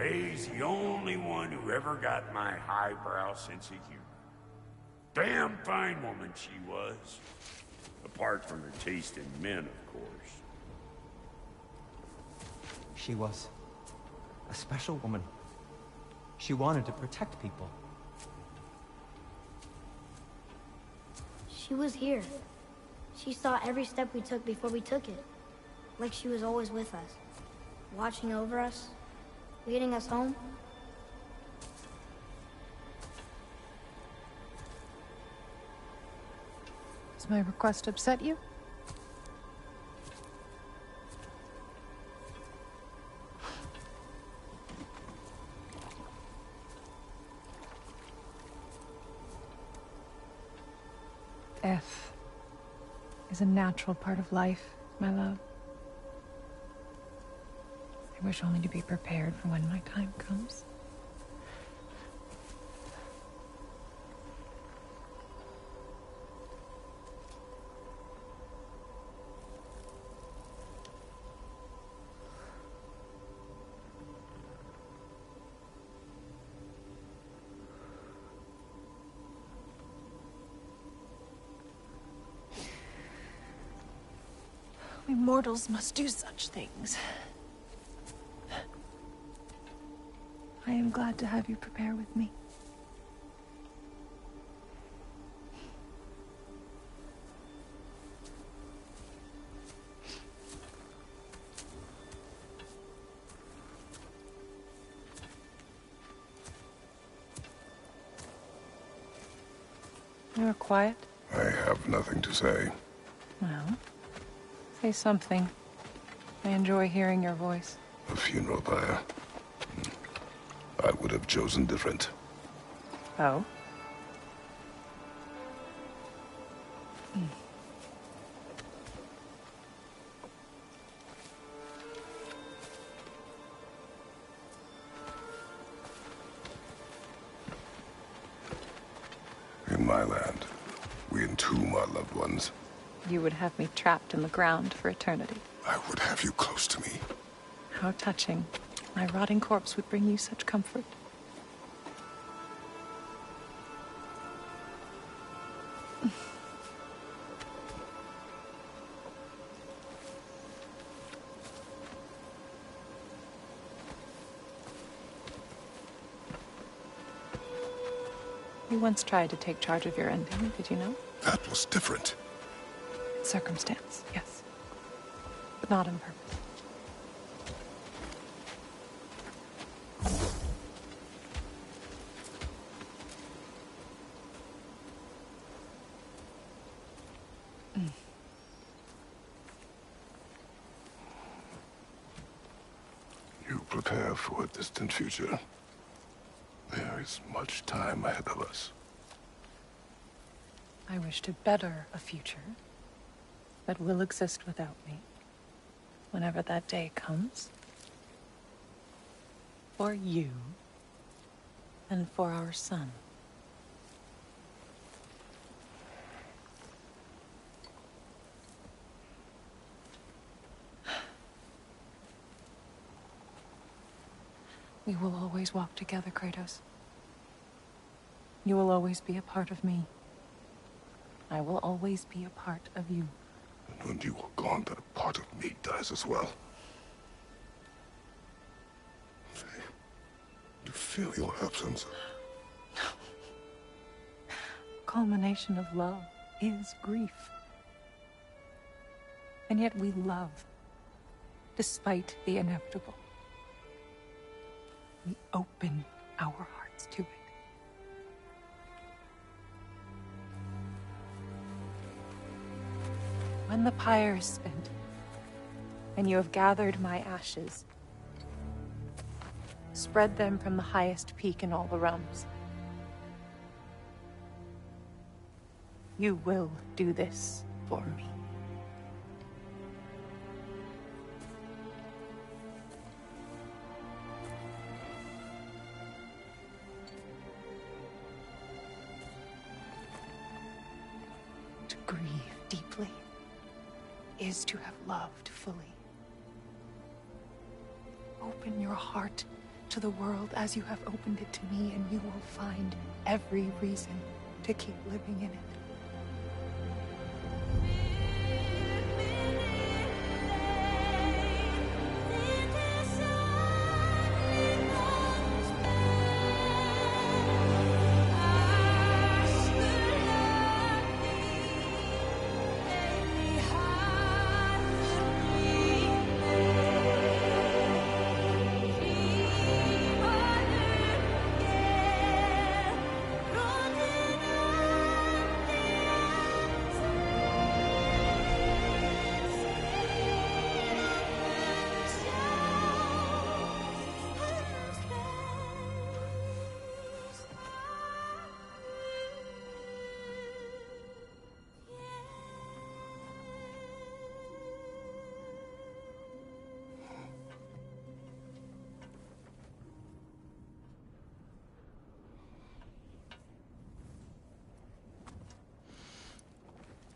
He's the only one who ever got my highbrow sense of humor. Damn fine woman she was. Apart from her taste in men, of course. She was a special woman. She wanted to protect people. She was here. She saw every step we took before we took it. Like she was always with us. Watching over us. Leading us home. Does my request upset you? Death is a natural part of life, my love. I wish only to be prepared for when my time comes. We mortals must do such things. I am glad to have you prepare with me. You are quiet? I have nothing to say. Well, say something. I enjoy hearing your voice. A funeral pyre. I would have chosen different. Oh? In my land, we entomb our loved ones. You would have me trapped in the ground for eternity. I would have you close to me. How touching. My rotting corpse would bring you such comfort. You once tried to take charge of your ending, did you know? That was different. Circumstance, yes. But not on purpose. prepare for a distant future. There is much time ahead of us. I wish to better a future that will exist without me, whenever that day comes. For you, and for our son. We will always walk together, Kratos. You will always be a part of me. I will always be a part of you. And when you are gone, that part of me dies as well. You feel your absence. Culmination of love is grief. And yet we love, despite the inevitable. We open our hearts to it. When the pyre is spent, and you have gathered my ashes, spread them from the highest peak in all the realms. You will do this for me. To grieve deeply is to have loved fully. Open your heart to the world as you have opened it to me, and you will find every reason to keep living in it.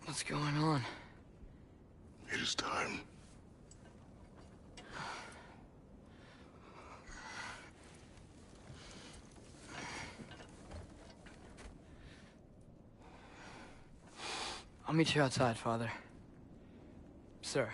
What's going on? It is time. I'll meet you outside, Father. Sir.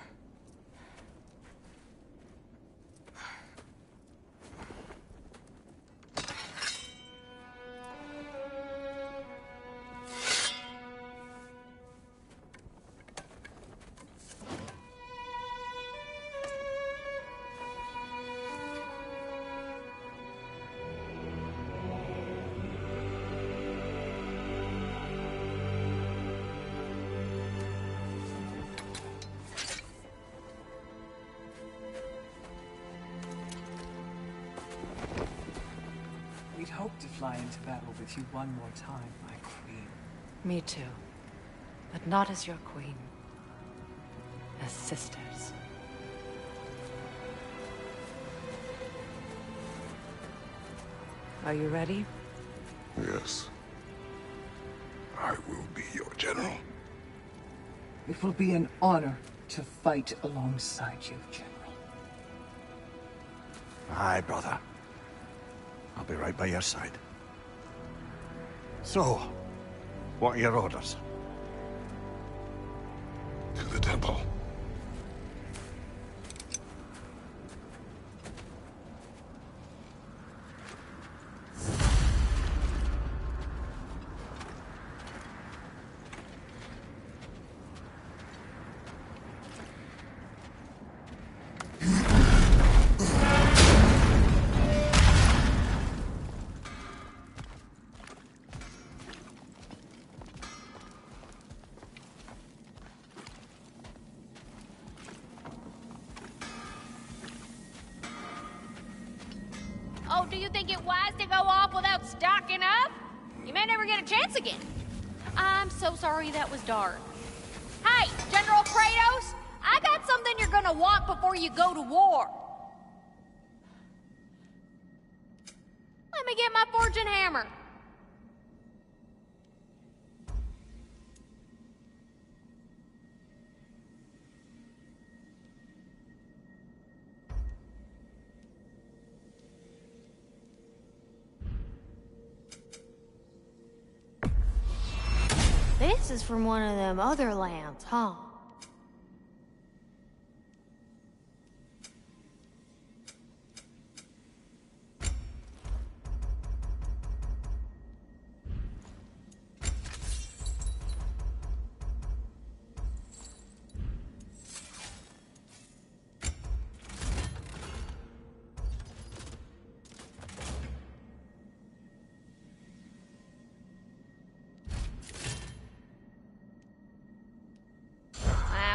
We'd hoped to fly into battle with you one more time, my queen. Me too. But not as your queen. As sisters. Are you ready? Yes. I will be your general. It will be an honor to fight alongside you, General. Aye, brother. I'll be right by your side. So, what are your orders? To the temple. do you think it wise to go off without stocking up? You may never get a chance again. I'm so sorry that was dark. Hey, General Kratos, I got something you're gonna want before you go to war. Let me get my fortune hammer. This is from one of them other lands, huh?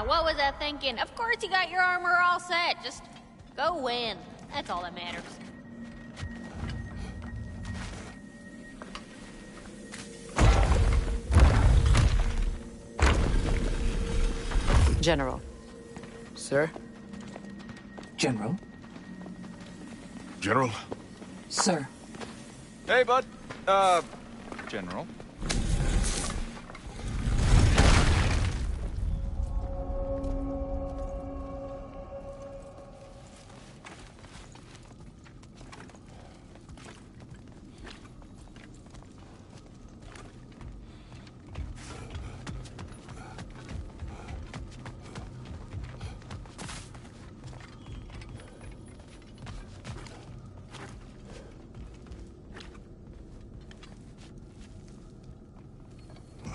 What was I thinking? Of course you got your armor all set. Just go win. That's all that matters. General. Sir? General? General? Sir. Hey, bud. General.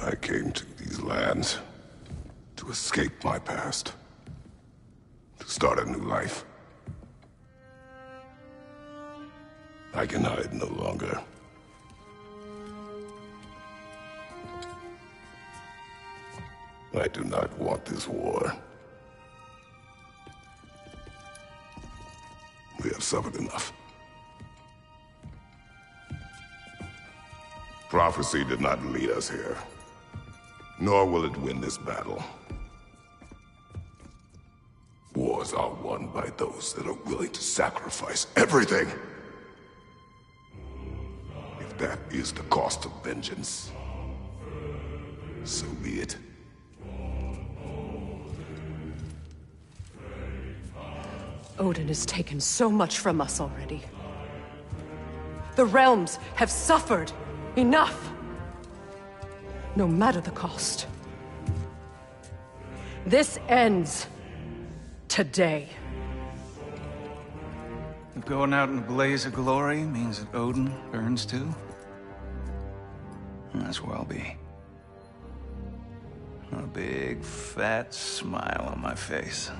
I came to these lands to escape my past, to start a new life. I can hide no longer. I do not want this war. We have suffered enough. Prophecy did not lead us here, nor will it win this battle. Wars are won by those that are willing to sacrifice everything. If that is the cost of vengeance, so be it. Odin has taken so much from us already. The realms have suffered enough. No matter the cost. This ends today. If going out in a blaze of glory means that Odin burns too, that's where I'll be. A big, fat smile on my face.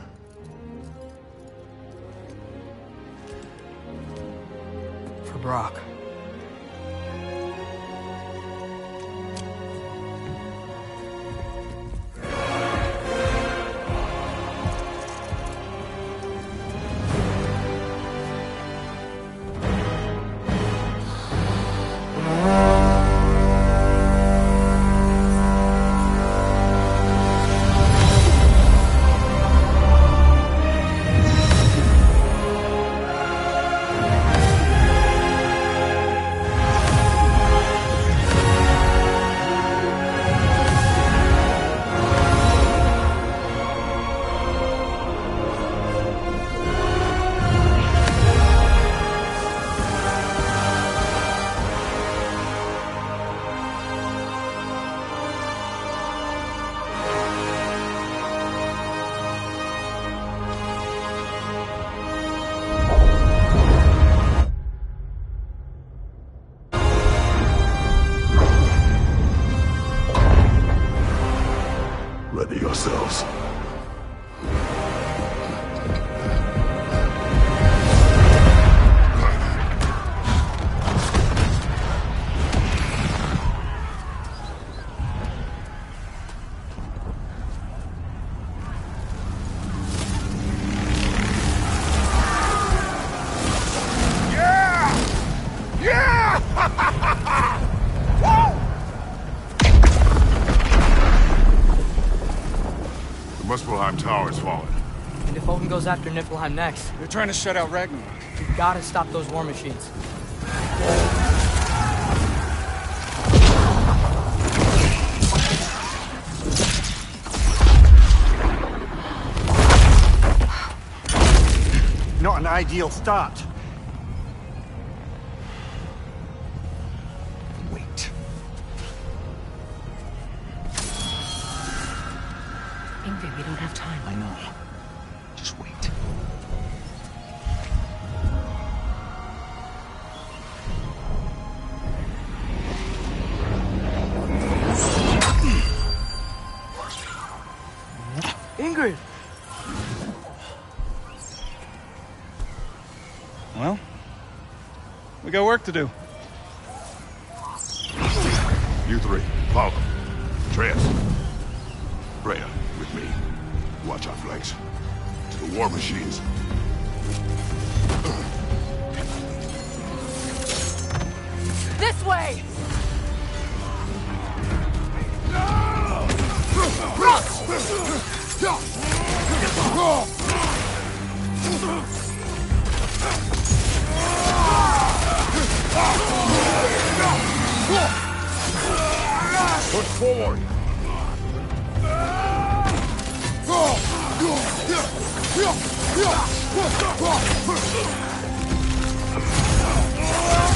For Brock. Ready yourselves. Muspelheim Tower's fallen. And if Odin goes after Niflheim next, They're trying to shut out Ragnarok. we've got to stop those war machines. Not an ideal start. Wait. Ingrid, we don't have time. I know. Just wait. Ingrid! Well, we got work to do. You three, follow. Atreus. Freya, with me. Watch our flanks. To the war machines. This way! Push forward.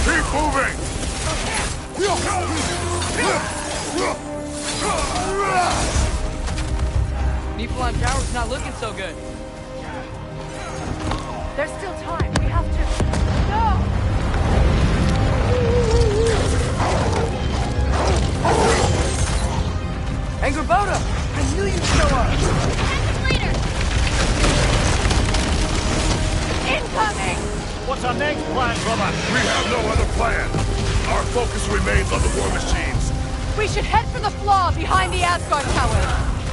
Keep moving. Niflheim Tower's not looking so good. There's still time. We have to... No! Angrboda! I knew you'd show up! Leader! Incoming! What's our next plan, brother? We have no other plan. Our focus remains on the war machines. We should head for the flaw behind the Asgard Tower.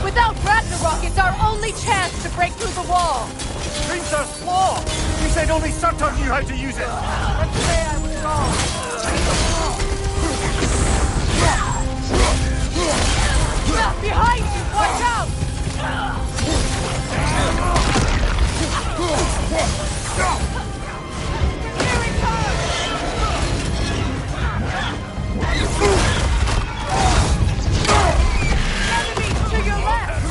Without Ragnarok, it's our only chance to break through the wall. Princess Flaw! You said only Surtur knew how to use it. Let's say I was wrong. Behind you! Watch out! Here he comes! Enemy to your left!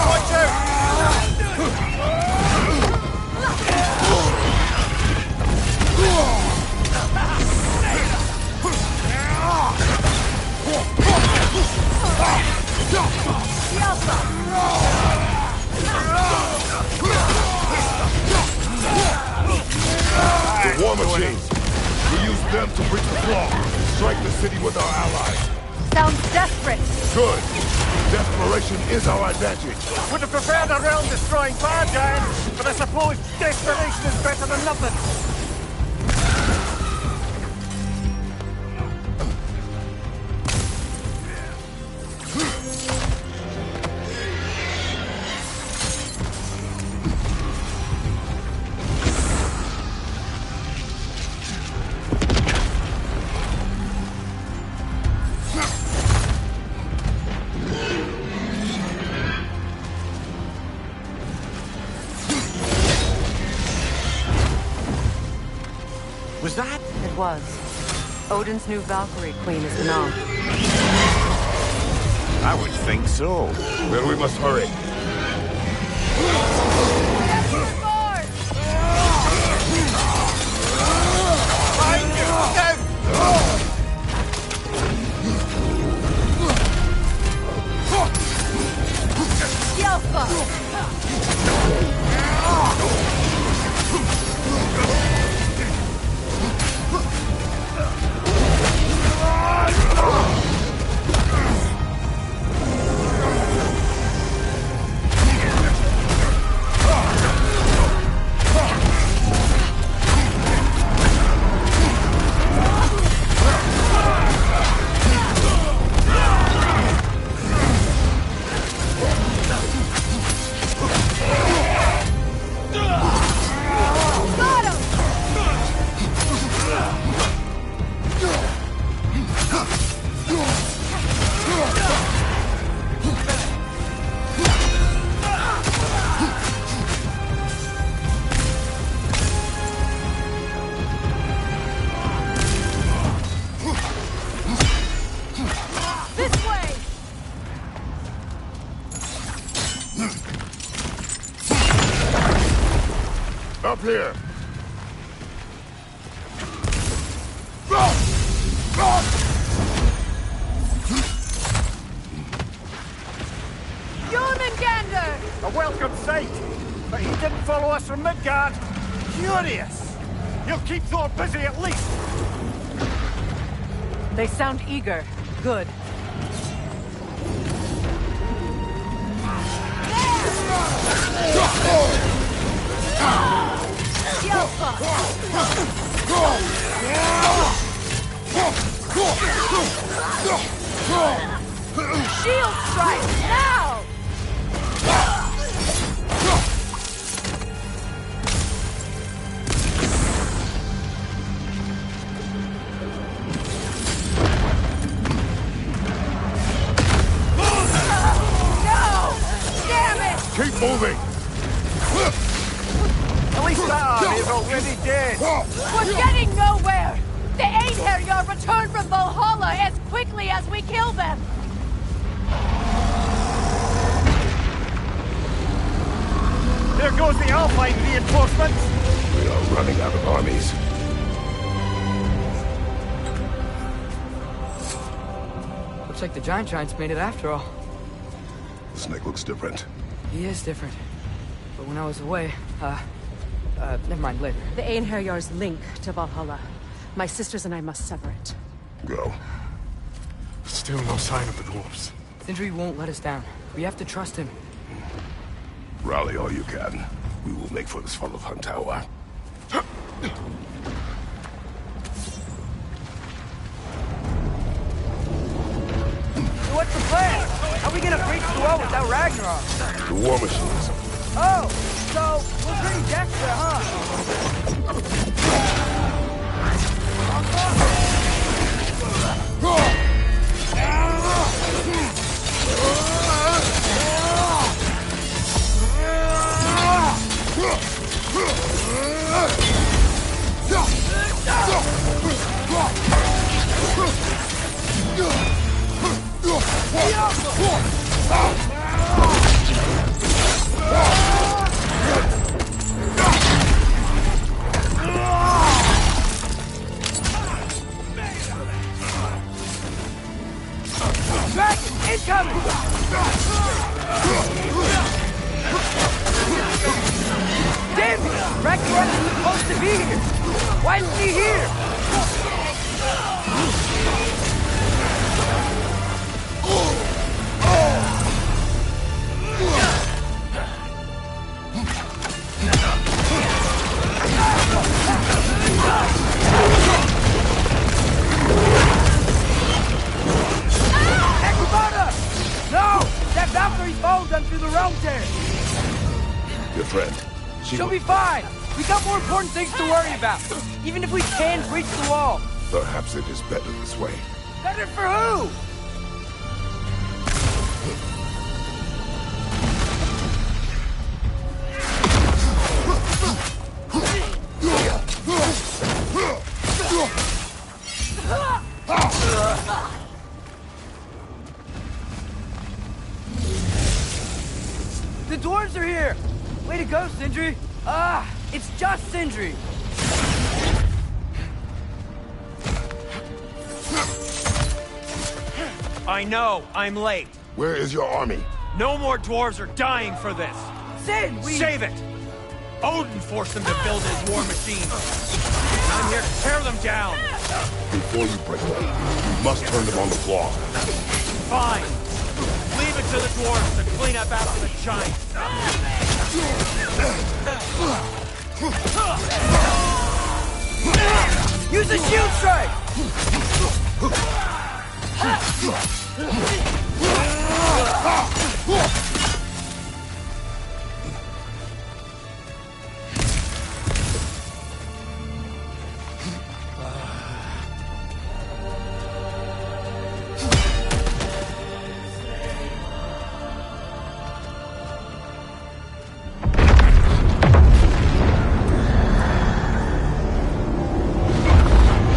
Watch out! The war machines. We use them to breach the flaw. Strike the city with our allies. Sounds desperate. Good. Desperation is our advantage. Would have preferred a realm-destroying fire giant, but I suppose desperation is better than nothing. Was that? It was. Odin's new Valkyrie queen is Gná. I would think so. Then we must hurry. up here! Jormungandr! A welcome sight, but he didn't follow us from Midgard. Curious! He'll keep Thor busy at least. They sound eager. Good. Shield strike now! Keep moving! At least that army is already dead. We're getting nowhere! The Einherjar return from Valhalla as quickly as we kill them! There goes the Alpine reinforcements! We are running out of armies. Looks like the Giants made it after all. The snake looks different. He is different. But when I was away, never mind, later. The Einherjar's link to Valhalla. My sisters and I must sever it. Go. Still no sign of the dwarves. Sindri won't let us down. We have to trust him. Rally all you can. We will make for the Svartalfheim Tower. So what's the plan? How are we gonna breach the wall without Ragnarok? The war machines. Oh, so we're pretty desperate, huh? Dragon, incoming! Damn it! Ragnarok is supposed to be here! Why isn't he here? No! That Valkyrie's followed them through the realm tear! Your friend. She'll be fine! We got more important things to worry about! Even if we can breach the wall! Perhaps it is better this way. Better for who? The dwarves are here! Way to go, Sindri! It's just Sindri! I know, I'm late. Where is your army? No more dwarves are dying for this. Sin, Save it! Odin forced them to build his war machine. I'm here to tear them down. Before you break them, you must turn them on the floor. Fine. Leave it to the dwarves to clean up after the giants. Use a shield strike!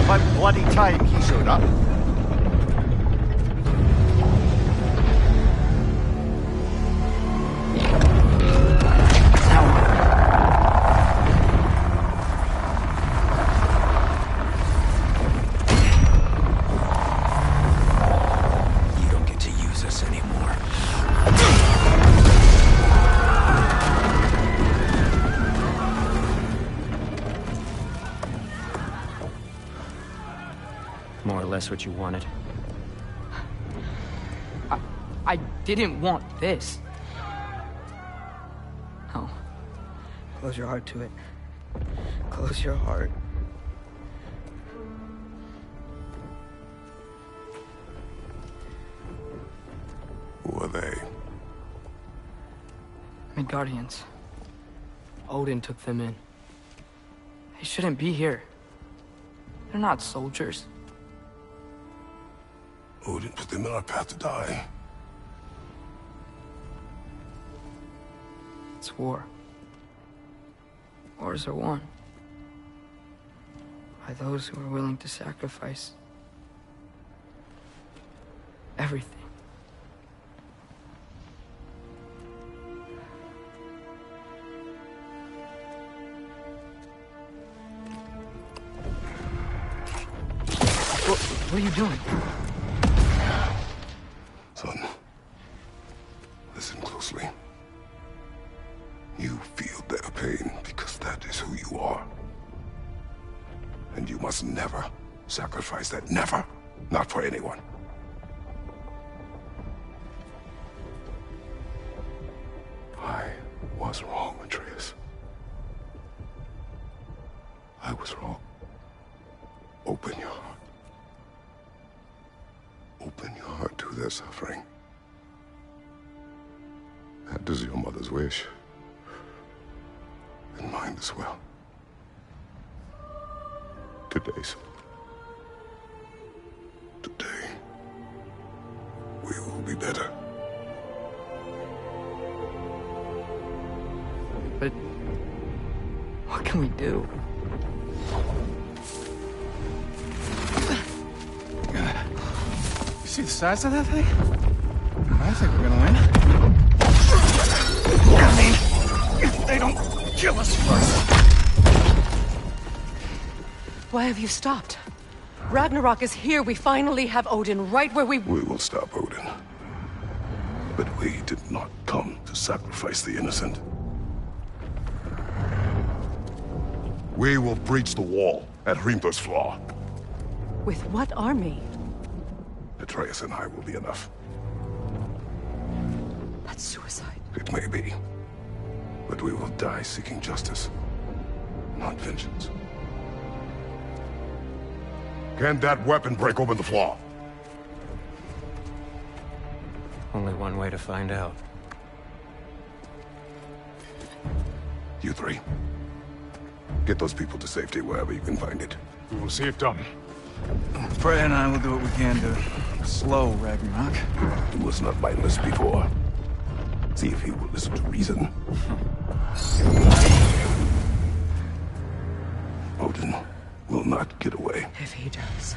About bloody time he showed up. us what you wanted. I didn't want this. No. Close your heart to it. Close your heart. Who are they? Midgardians. Odin took them in. They shouldn't be here. They're not soldiers. Odin put them in our path to die. It's war. Wars are won by those who are willing to sacrifice everything. What are you doing? Son, listen closely. You feel their pain because that is who you are. And you must never sacrifice that. Never. Not for anyone. I was wrong, Atreus. I was wrong. Open your heart. Open your heart to their suffering. That is your mother's wish. And mine as well. Today, son. Today, we will be better. But what can we do? You see the size of that thing? I think we're gonna win. I mean, if they don't kill us first. Why have you stopped? Ragnarok is here. We finally have Odin right where we will stop Odin. But we did not come to sacrifice the innocent. We will breach the wall at Hrimthur's Flaw. With what army? Atreus and I will be enough. That's suicide. It may be. But we will die seeking justice, not vengeance. Can that weapon break open the flaw? Only one way to find out. You three. Get those people to safety wherever you can find it. We will see it done. Freya and I will do what we can to slow Ragnarok. He was not mindless before. See if he will listen to reason. Odin will not get away. If he does,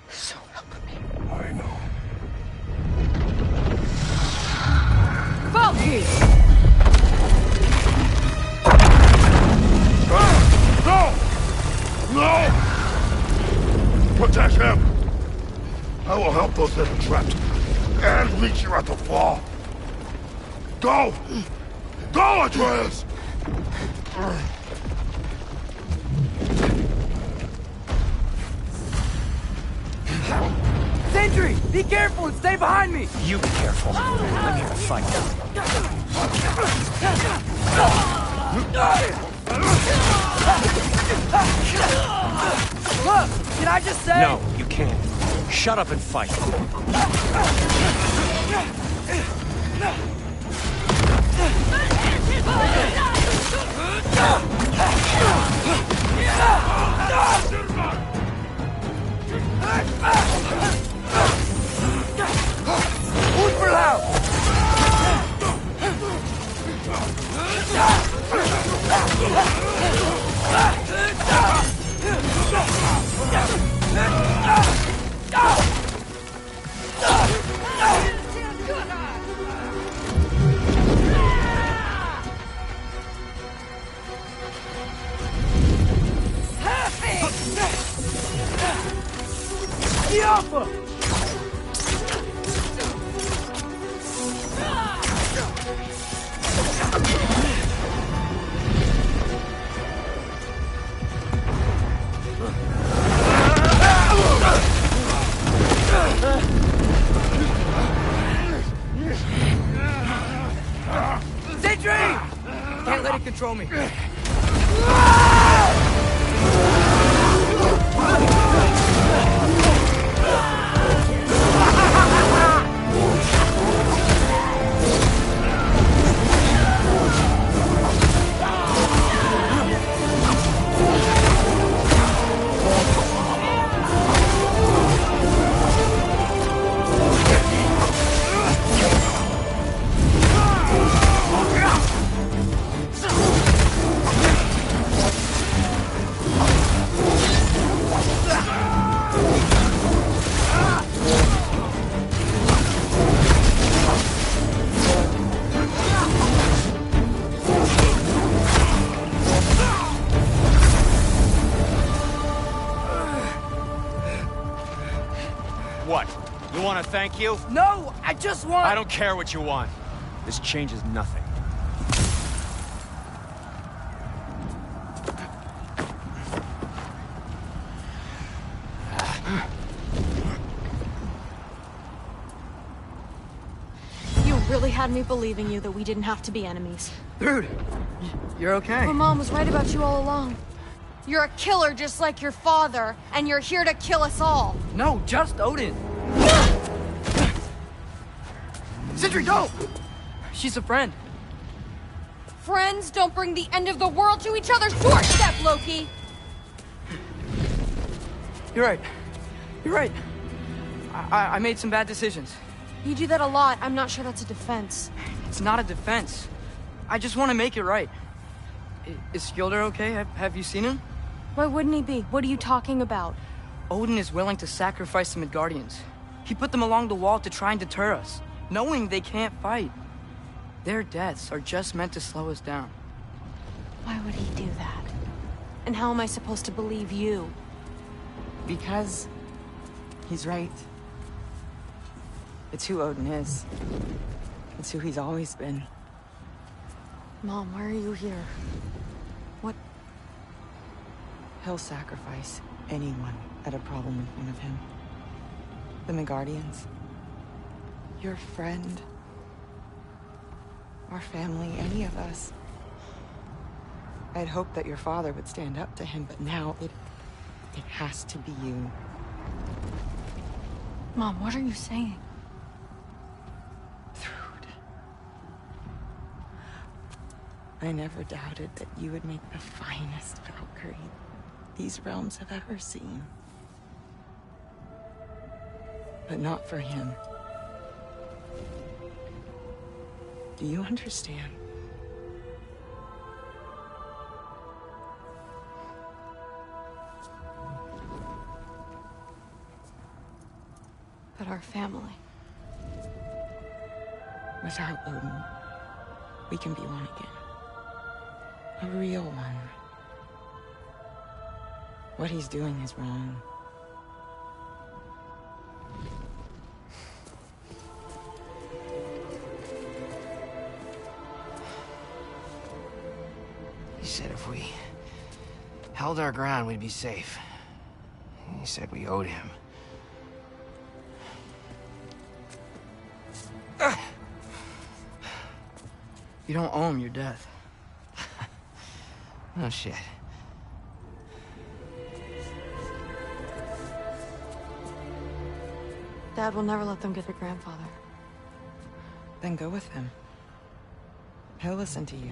so help me. I know. Valky! No! No! Protect him! I will help those that are trapped. And meet you at the flaw. Go! Go, Atreus! Sentry! Be careful and stay behind me! You be careful. I'm here to fight. Look! Can I just say... No, you can't. Shut up and fight. The offer! control me. What? You want to thank you? No, I just want... I don't care what you want. This changes nothing. You really had me believing you that we didn't have to be enemies. Dude, you're okay. My mom was right about you all along. You're a killer just like your father, and you're here to kill us all. No, just Odin. Sindri, don't! She's a friend. Friends don't bring the end of the world to each other's doorstep, Loki! You're right. You're right. I made some bad decisions. You do that a lot. I'm not sure that's a defense. It's not a defense. I just want to make it right. Is Skilder okay? Have you seen him? Why wouldn't he be? What are you talking about? Odin is willing to sacrifice the Midgardians. He put them along the wall to try and deter us, knowing they can't fight. Their deaths are just meant to slow us down. Why would he do that? And how am I supposed to believe you? Because he's right. It's who Odin is. It's who he's always been. Mom, why are you here? What? He'll sacrifice anyone at a problem in front of him. The Midgardians. Your friend. Our family, any of us. I'd hoped that your father would stand up to him, but now it has to be you. Mom, what are you saying? I never doubted that you would make the finest Valkyrie these realms have ever seen. But not for him. Do you understand? But our family. Without Odin, we can be one again. A real one. What he's doing is wrong. He said if we held our ground, we'd be safe. He said we owed him. You don't owe him your death. No shit. Dad will never let them get their grandfather. Then go with him. He'll listen to you.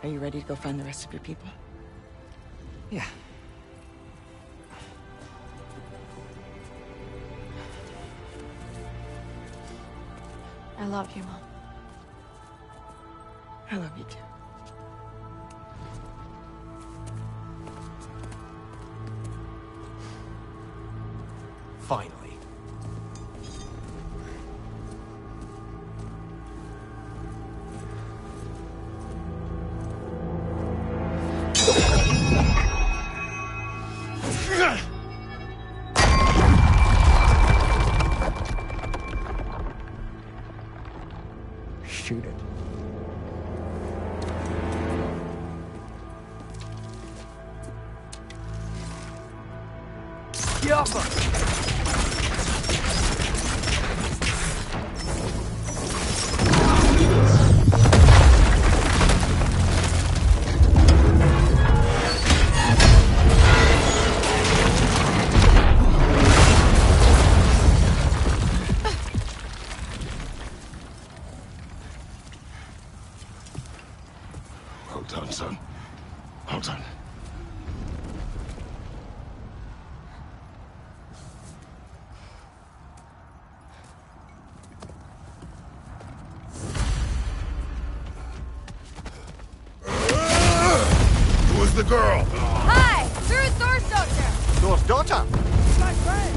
Are you ready to go find the rest of your people? Yeah. I love you, Mom. I love you too. Finally. Shoot it. Get off him! the girl? Hi! Who is Thor's daughter? Thor's daughter? My friend!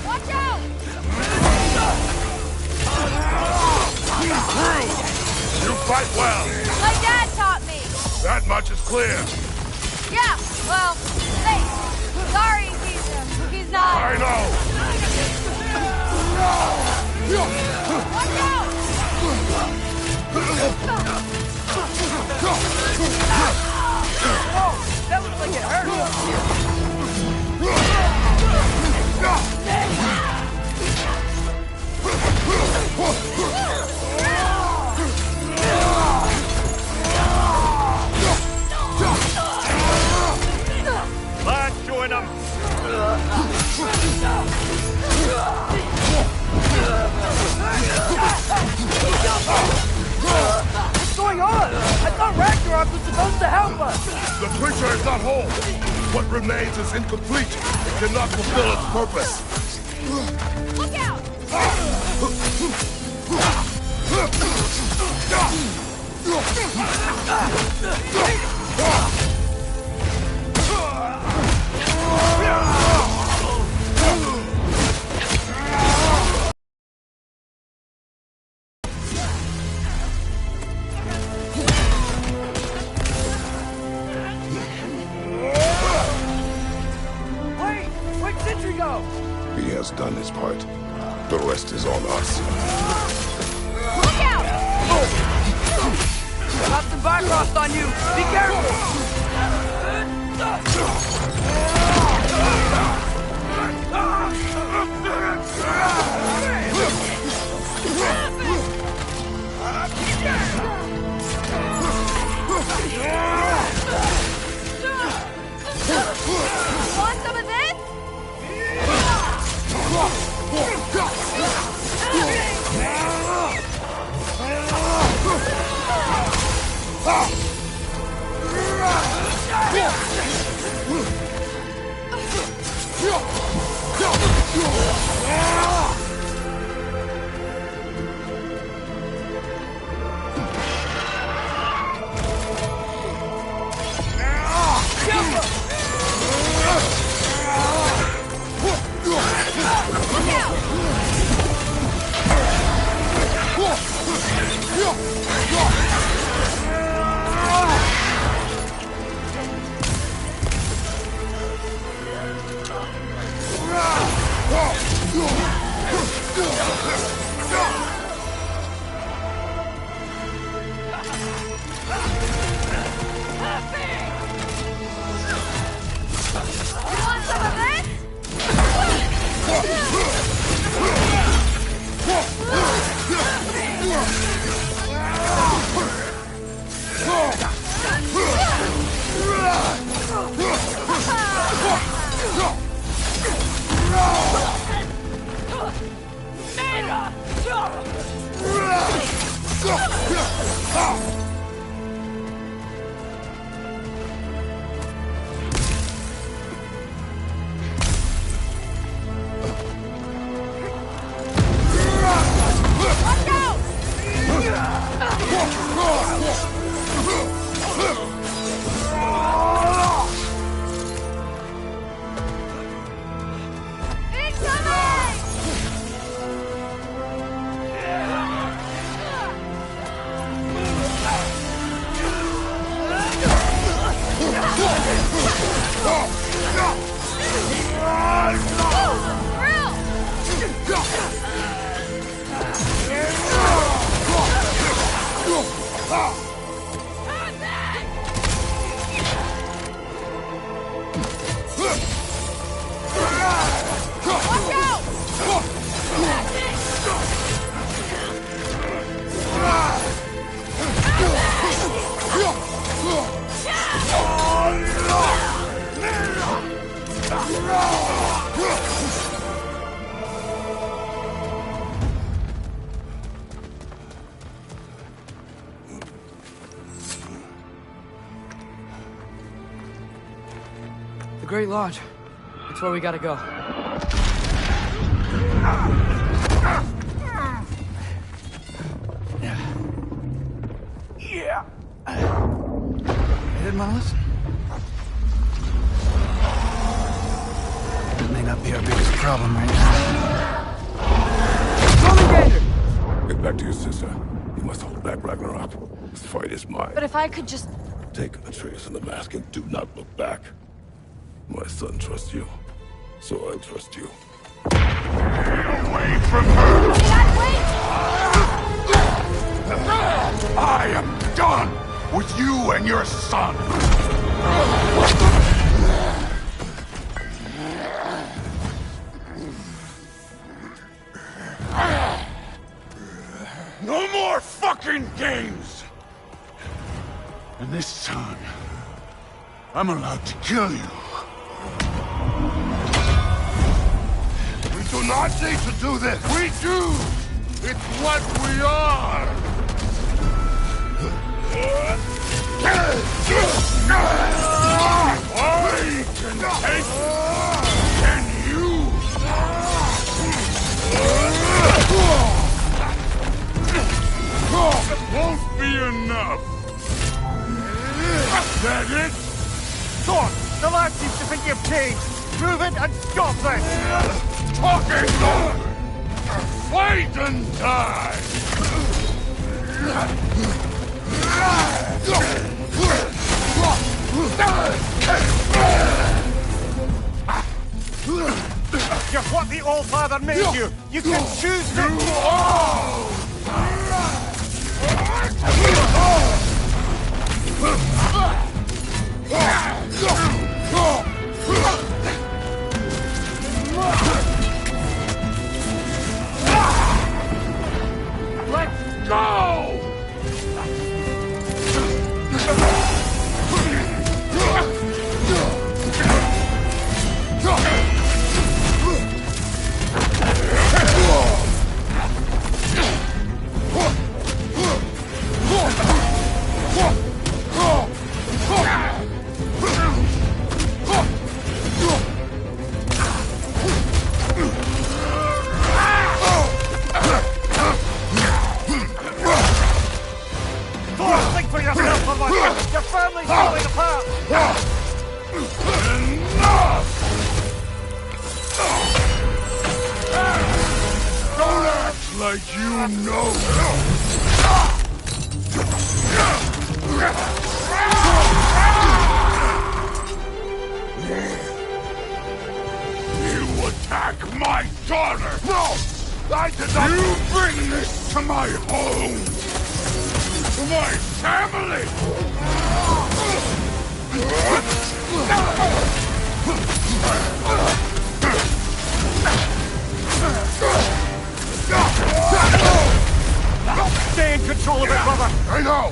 Watch out! You fight well. My dad taught me. That much is clear. Yeah, well, thanks. Sorry, he's not. I know. Watch out! Oh, that looks like it hurt. Lad, join him. What's going on? I thought Ragnarok was supposed to help us. The creature is not whole. What remains is incomplete. It cannot fulfill its purpose. Look out! Where'd Sentry go? He has done his part. The rest is on us. Look out! Got some Bifrost on you. Be careful. Want some of this? The Great Lodge. It's where we gotta go. Yeah. You didn't want to listen? That may not be our biggest problem right now. Get back to your sister. You must hold back Ragnarok. This fight is mine. But if I could just... Take Atreus and the mask and do not look back. My son trusts you, so I'll trust you. Away from her! I am done with you and your son! No more fucking games! And this time, I'm allowed to kill you. We do not need to do this! We do! It's what we are! I can take, and you! Won't be enough! That it? Thor, the lad seems to think you've changed. Prove it and stop this! Talking over! Wait and die! You're what the All-Father made you! You can choose to... Let's go! Like you know. You attack my daughter! No! I did not... You bring this to my home! To my family! Stay in control of it, brother! I know!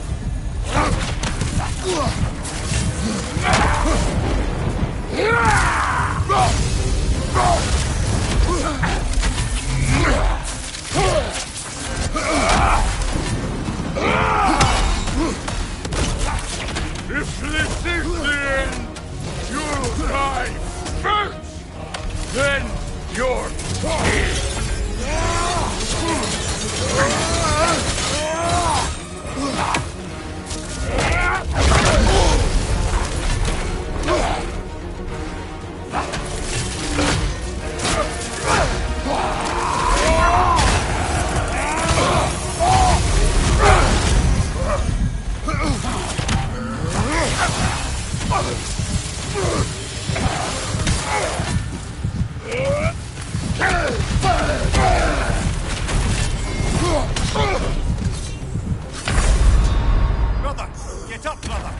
If this is the end, you'll die first! Then you're dead! Brother! Get up, brother!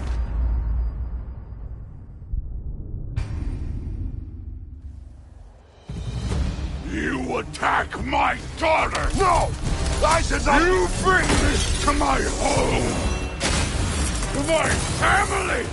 You attack my daughter! No! I did not... You bring this to my home! To my family!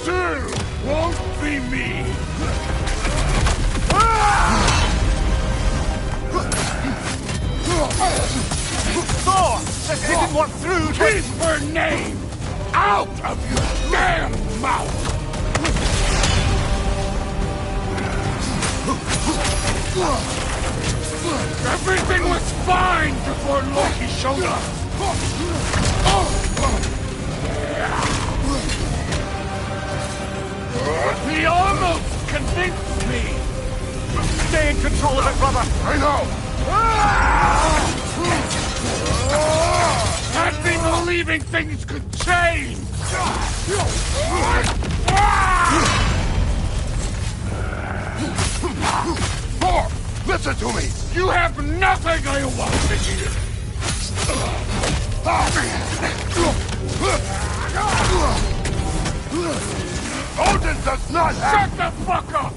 still won't be me! Thor! This didn't work through! Keep her name out of your damn mouth! Everything was fine before Loki showed up! He almost convinced me! Stay in control of it, brother! I know! Had me believing things could change! Thor, listen to me! You have nothing I want to hear! Odin does not have... Shut the fuck up!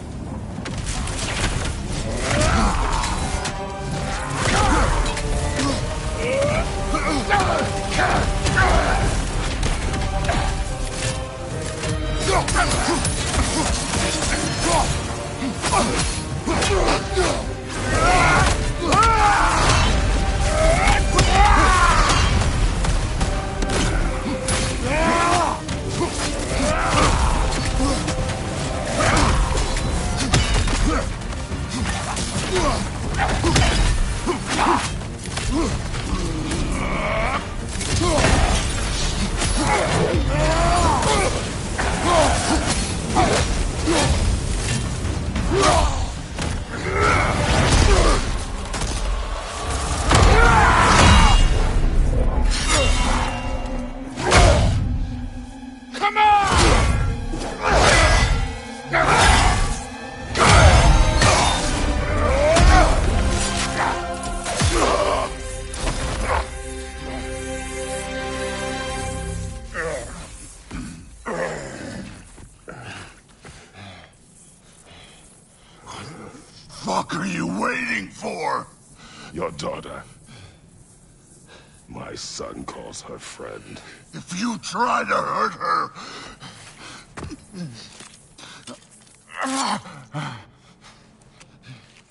What are you waiting for? Your daughter. My son calls her friend. If you try to hurt her...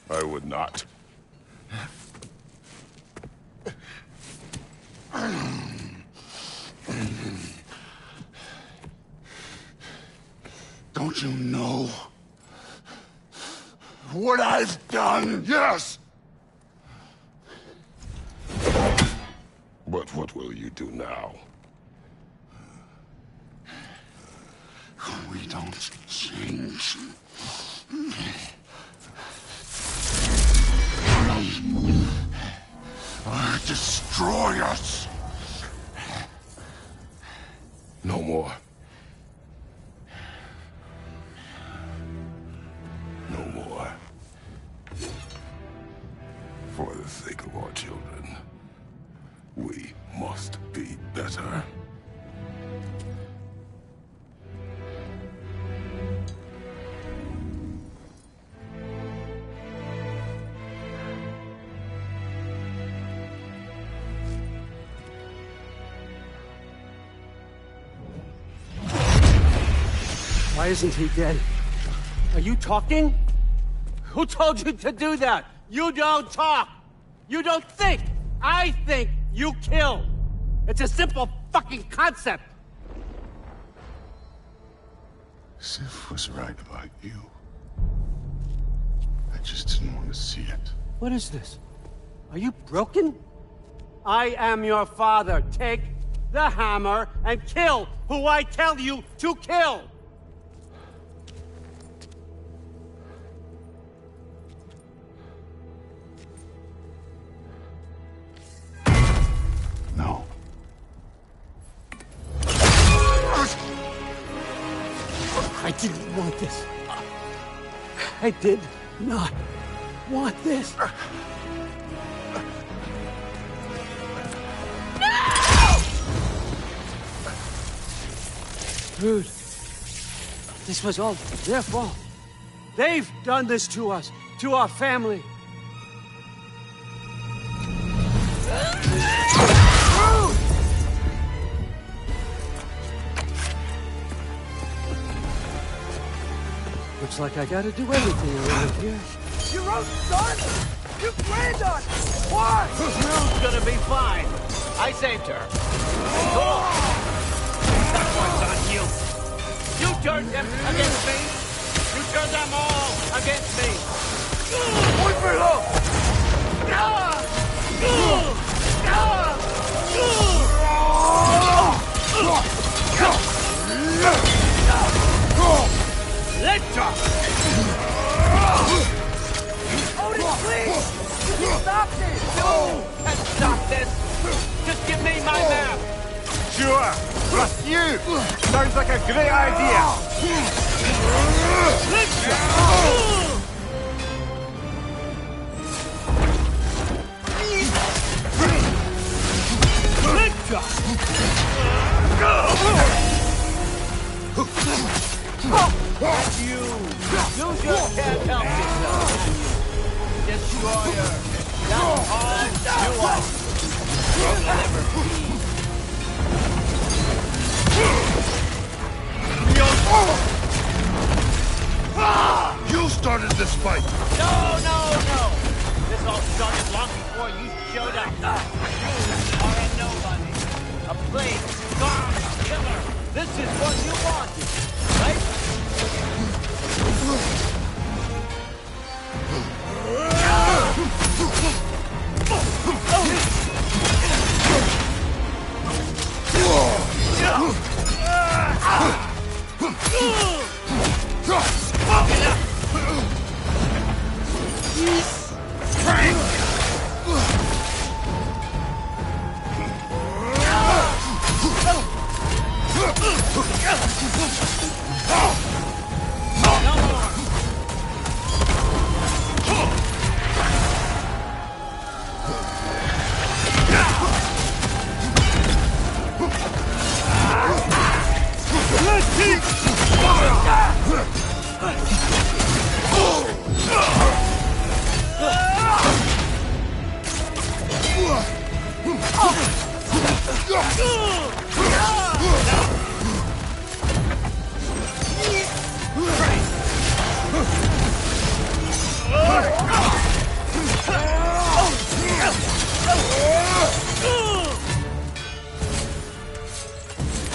I would not. Don't you know what I've done? Yes! But what will you do now? We don't change. Or destroy us. No more. No more. For the sake of our children, we must be better. Why isn't he dead? Are you talking? Who told you to do that? You don't talk! You don't think! I think, you kill! It's a simple fucking concept! Sif was right about you. I just didn't want to see it. What is this? Are you broken? I am your father. Take the hammer and kill who I tell you to kill! No. I didn't want this. I did not want this. Dude, this was all their fault. They've done this to us, to our family. Looks like I gotta do everything around here. You're out, son! You planned on it! Why? Rue's gonna be fine. I saved her. Cool. That one's on you. You turned them against me. You turned them all against me. Wait for help! Let's talk! Odin, please! Stop this! No! Can't stop this! Just give me my map! Sure! Trust you! Sounds like a great idea! Let's go! And you just can't help yourself, can you? Destroyer, that's all you are. You'll never be. You started this fight! No! This all started long before you showed up. You are a nobody. A plague, gone, killer. This is what you wanted, right?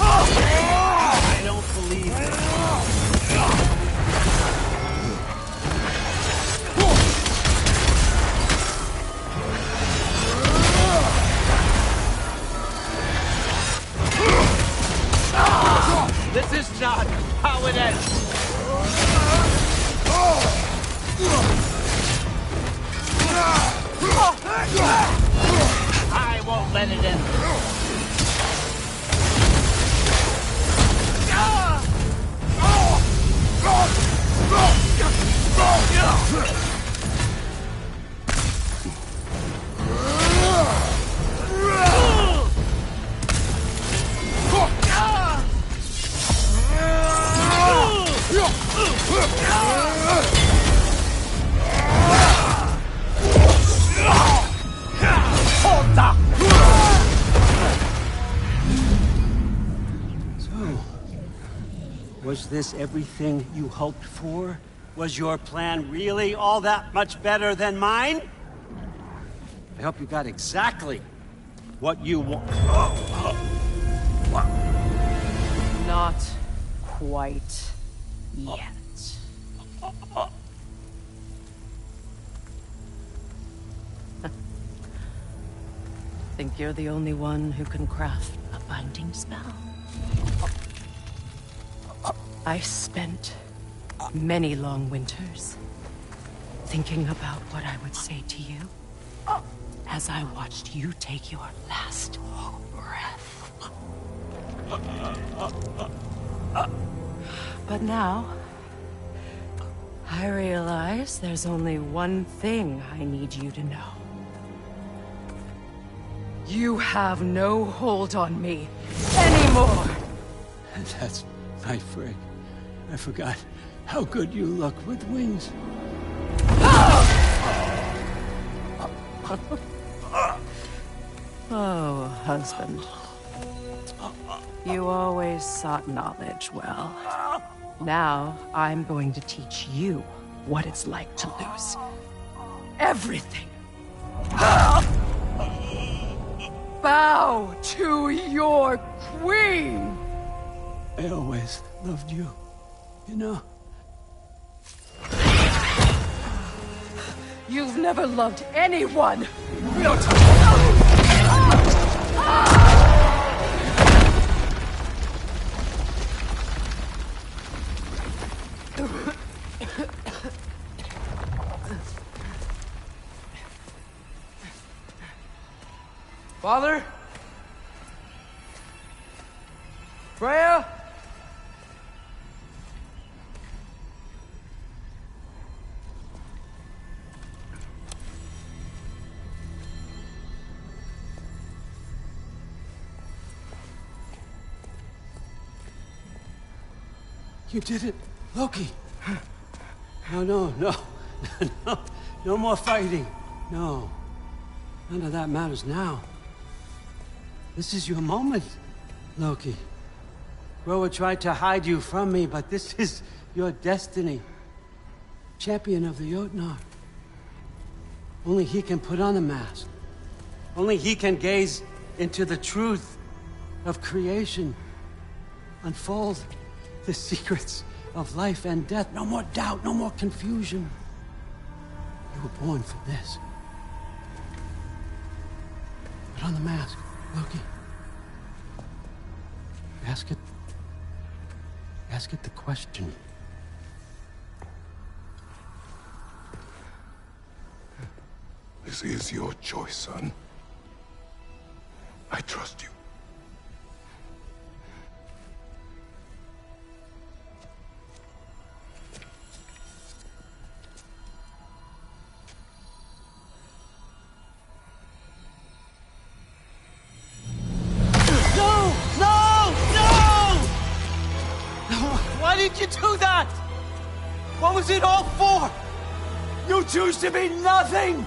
I don't believe it. This is not how it ends. I won't let it end. Was this everything you hoped for? Was your plan really all that much better than mine? I hope you got exactly what you want. Not quite yet. Think you're the only one who can craft a binding spell? I spent many long winters thinking about what I would say to you as I watched you take your last breath. But now, I realize there's only one thing I need you to know. You have no hold on me anymore! That's my friend. I forgot how good you look with wings. Oh, husband. You always sought knowledge well. Now, I'm going to teach you what it's like to lose everything. Bow to your queen! I always loved you, you know? You've never loved anyone! Father? Freya? You did it, Loki. No. No more fighting. No. None of that matters now. This is your moment, Loki. Groa tried to hide you from me, but this is your destiny. Champion of the Jotnar. Only he can put on the mask. Only he can gaze into the truth of creation. Unfold the secrets of life and death. No more doubt, no more confusion. You were born for this. Put on the mask, Loki. Ask it the question. This is your choice, son. I trust you. Why did you do that? What was it all for? You choose to be nothing!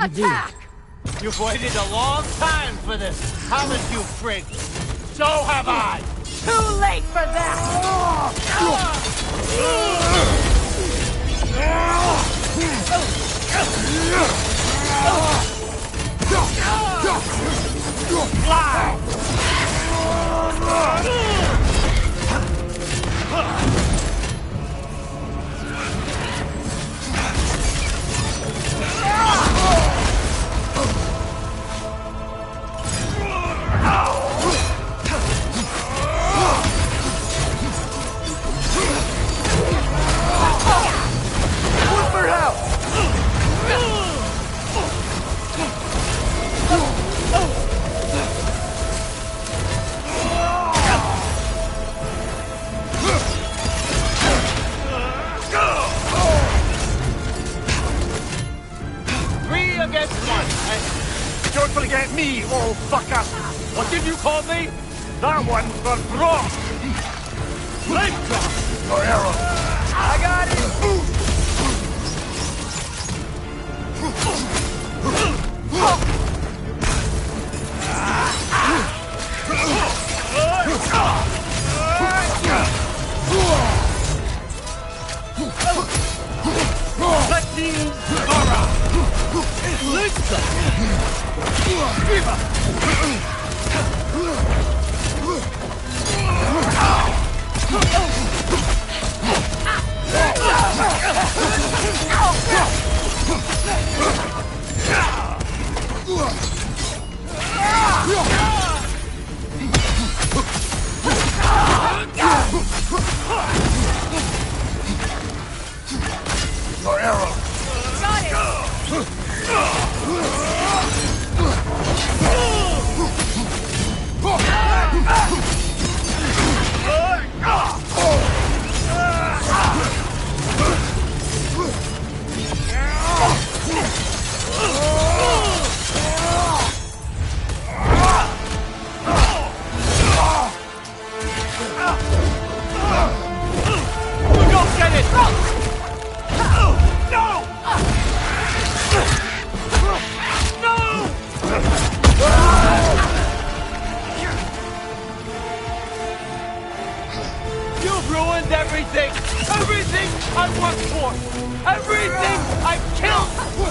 Attack! You've waited a long time for this, haven't you, Frigg? So have I! Too late for that! Don't forget me, old fucker! What did you call me? That one's for broth! Flame your arrow! I got it! Your arrow! Got it! everything I've killed for!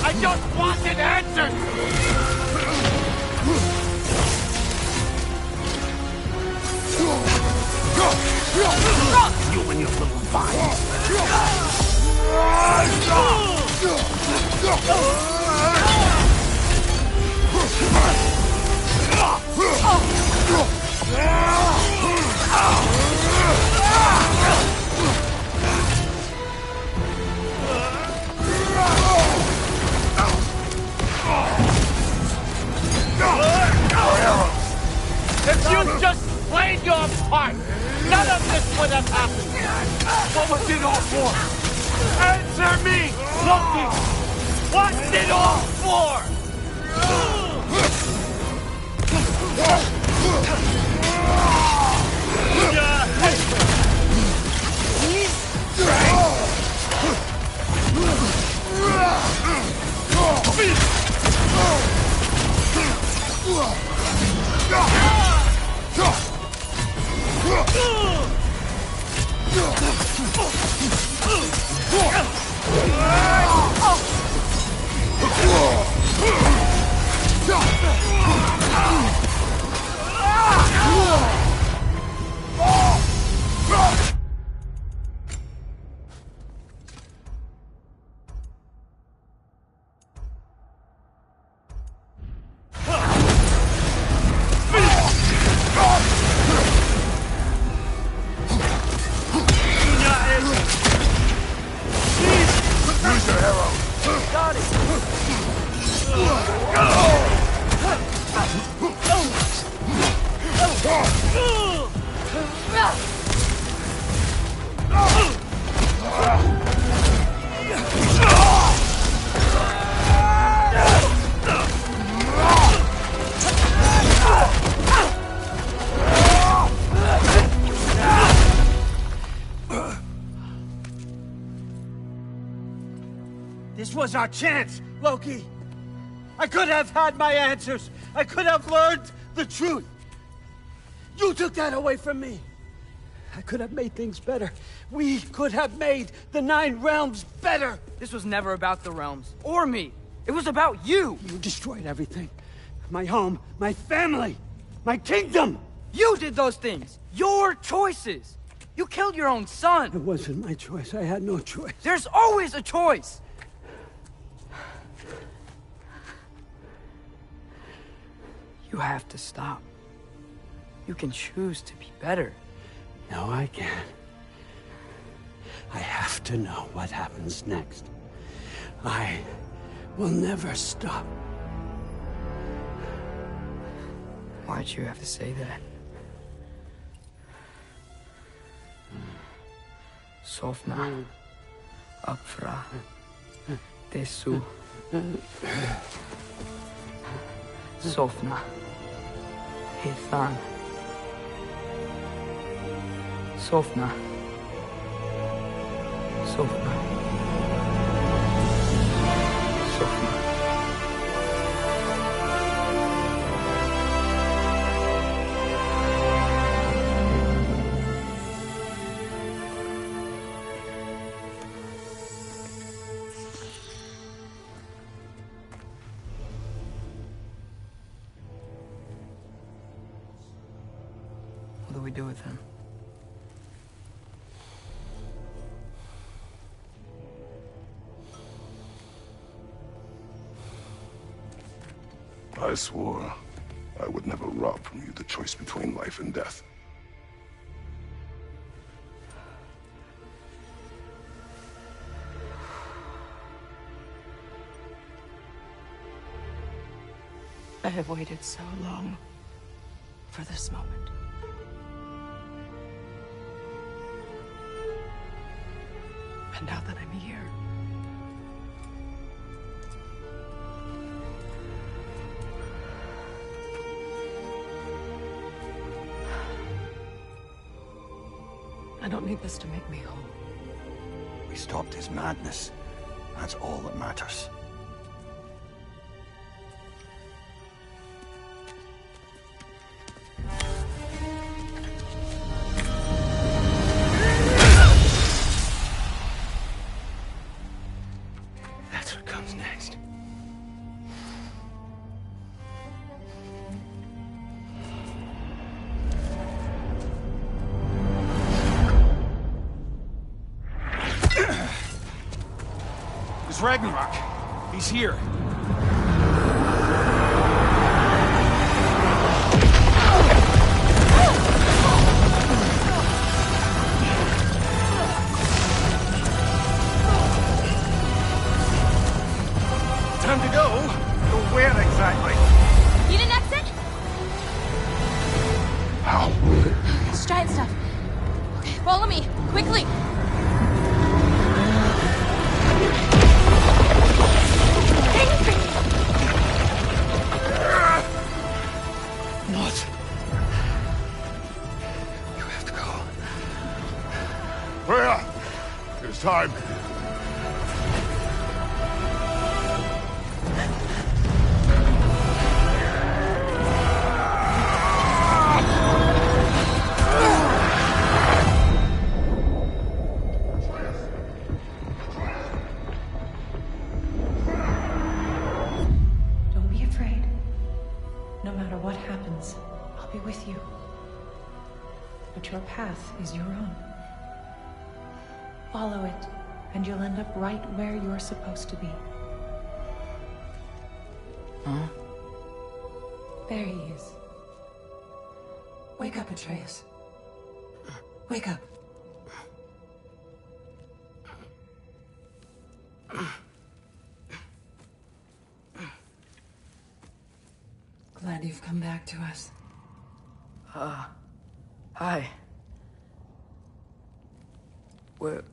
I just wanted answers! You and your little vines! If you just played your part, none of this would have happened. What was it all for? Answer me, Loki! What's it all for? This was our chance, Loki. I could have had my answers. I could have learned the truth. You took that away from me. I could have made things better. We could have made the 9 realms better. This was never about the realms, or me. It was about you. You destroyed everything. My home, my family, my kingdom. You did those things. Your choices. You killed your own son. It wasn't my choice. I had no choice. There's always a choice. You have to stop. You can choose to be better. No, I can't. I have to know what happens next. I will never stop. Why'd you have to say that? Sofna. Apfra. Tesu. Sofna. Ethan. Sofna. Sofna. Sofna. What do we do with him? I swore I would never rob from you the choice between life and death. I have waited so long for this moment. And now that I'm here, I don't need this to make me whole. We stopped his madness. That's all that matters. It's Ragnarok. He's here. Time to go. But where exactly? Need an exit? How? It's giant stuff. Okay, follow me, quickly. What? You have to go. Freya! It's time. Don't be afraid. No matter what happens, I'll be with you. But your path is your own. Follow it, and you'll end up right where you're supposed to be. Huh? There he is. Wake up, Atreus. Wake up. Glad you've come back to us. Hi.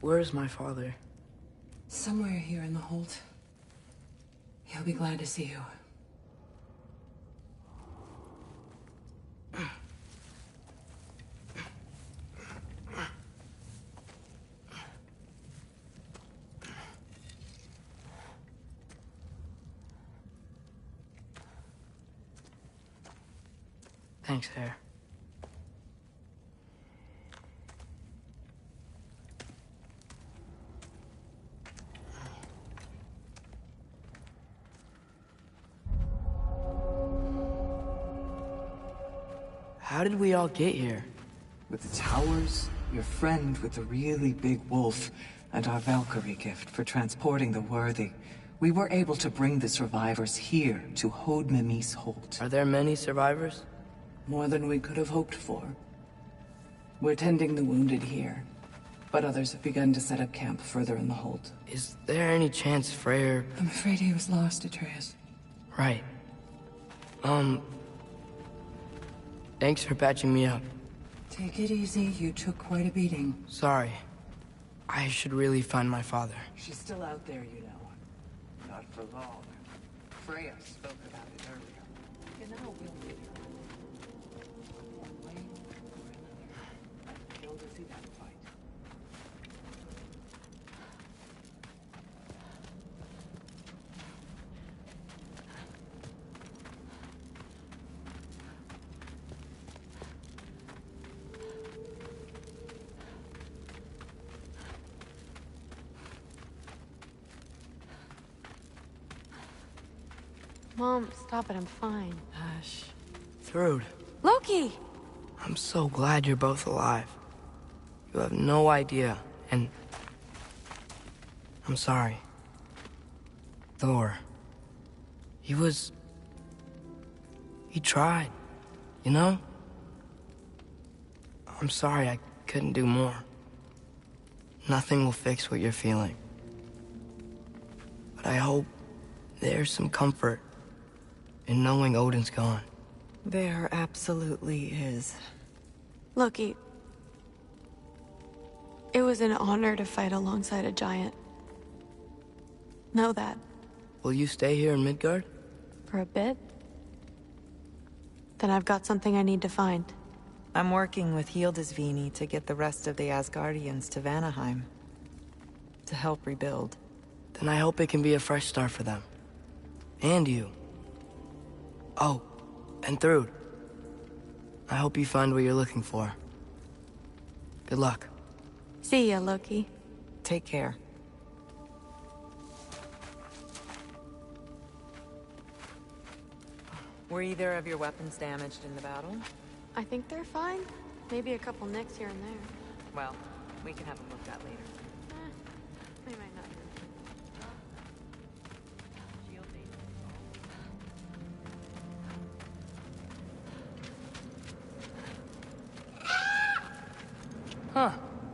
Where's my father? Somewhere here in the hold. He'll be glad to see you. Thanks, Hare. How did we all get here? With the towers, your friend with the really big wolf, and our Valkyrie gift for transporting the worthy, we were able to bring the survivors here to Hod Mimi's hold. Are there many survivors? More than we could have hoped for. We're tending the wounded here, but others have begun to set up camp further in the hold. Is there any chance Freyr... I'm afraid he was lost, Atreus. Right. Thanks for patching me up. Take it easy, you took quite a beating. Sorry. I should really find my father. She's still out there, you know. Not for long. Freya spoke about it earlier. You know, we'll meet her. One way or another. Killed to see that fight. Mom, stop it, I'm fine. Hush. Thrud, Loki! I'm so glad you're both alive. You have no idea, and... I'm sorry. Thor. He tried, you know? I'm sorry I couldn't do more. Nothing will fix what you're feeling. But I hope there's some comfort in knowing Odin's gone. There absolutely is. Loki, it was an honor to fight alongside a giant. Know that. Will you stay here in Midgard? For a bit? Then I've got something I need to find. I'm working with Hildisvini to get the rest of the Asgardians to Vanaheim. To help rebuild. Then I hope it can be a fresh start for them. And you. Oh, and Thrud. I hope you find what you're looking for. Good luck. See ya, Loki. Take care. Were either of your weapons damaged in the battle? I think they're fine. Maybe a couple nicks here and there. Well, we can have them looked at later. They might not.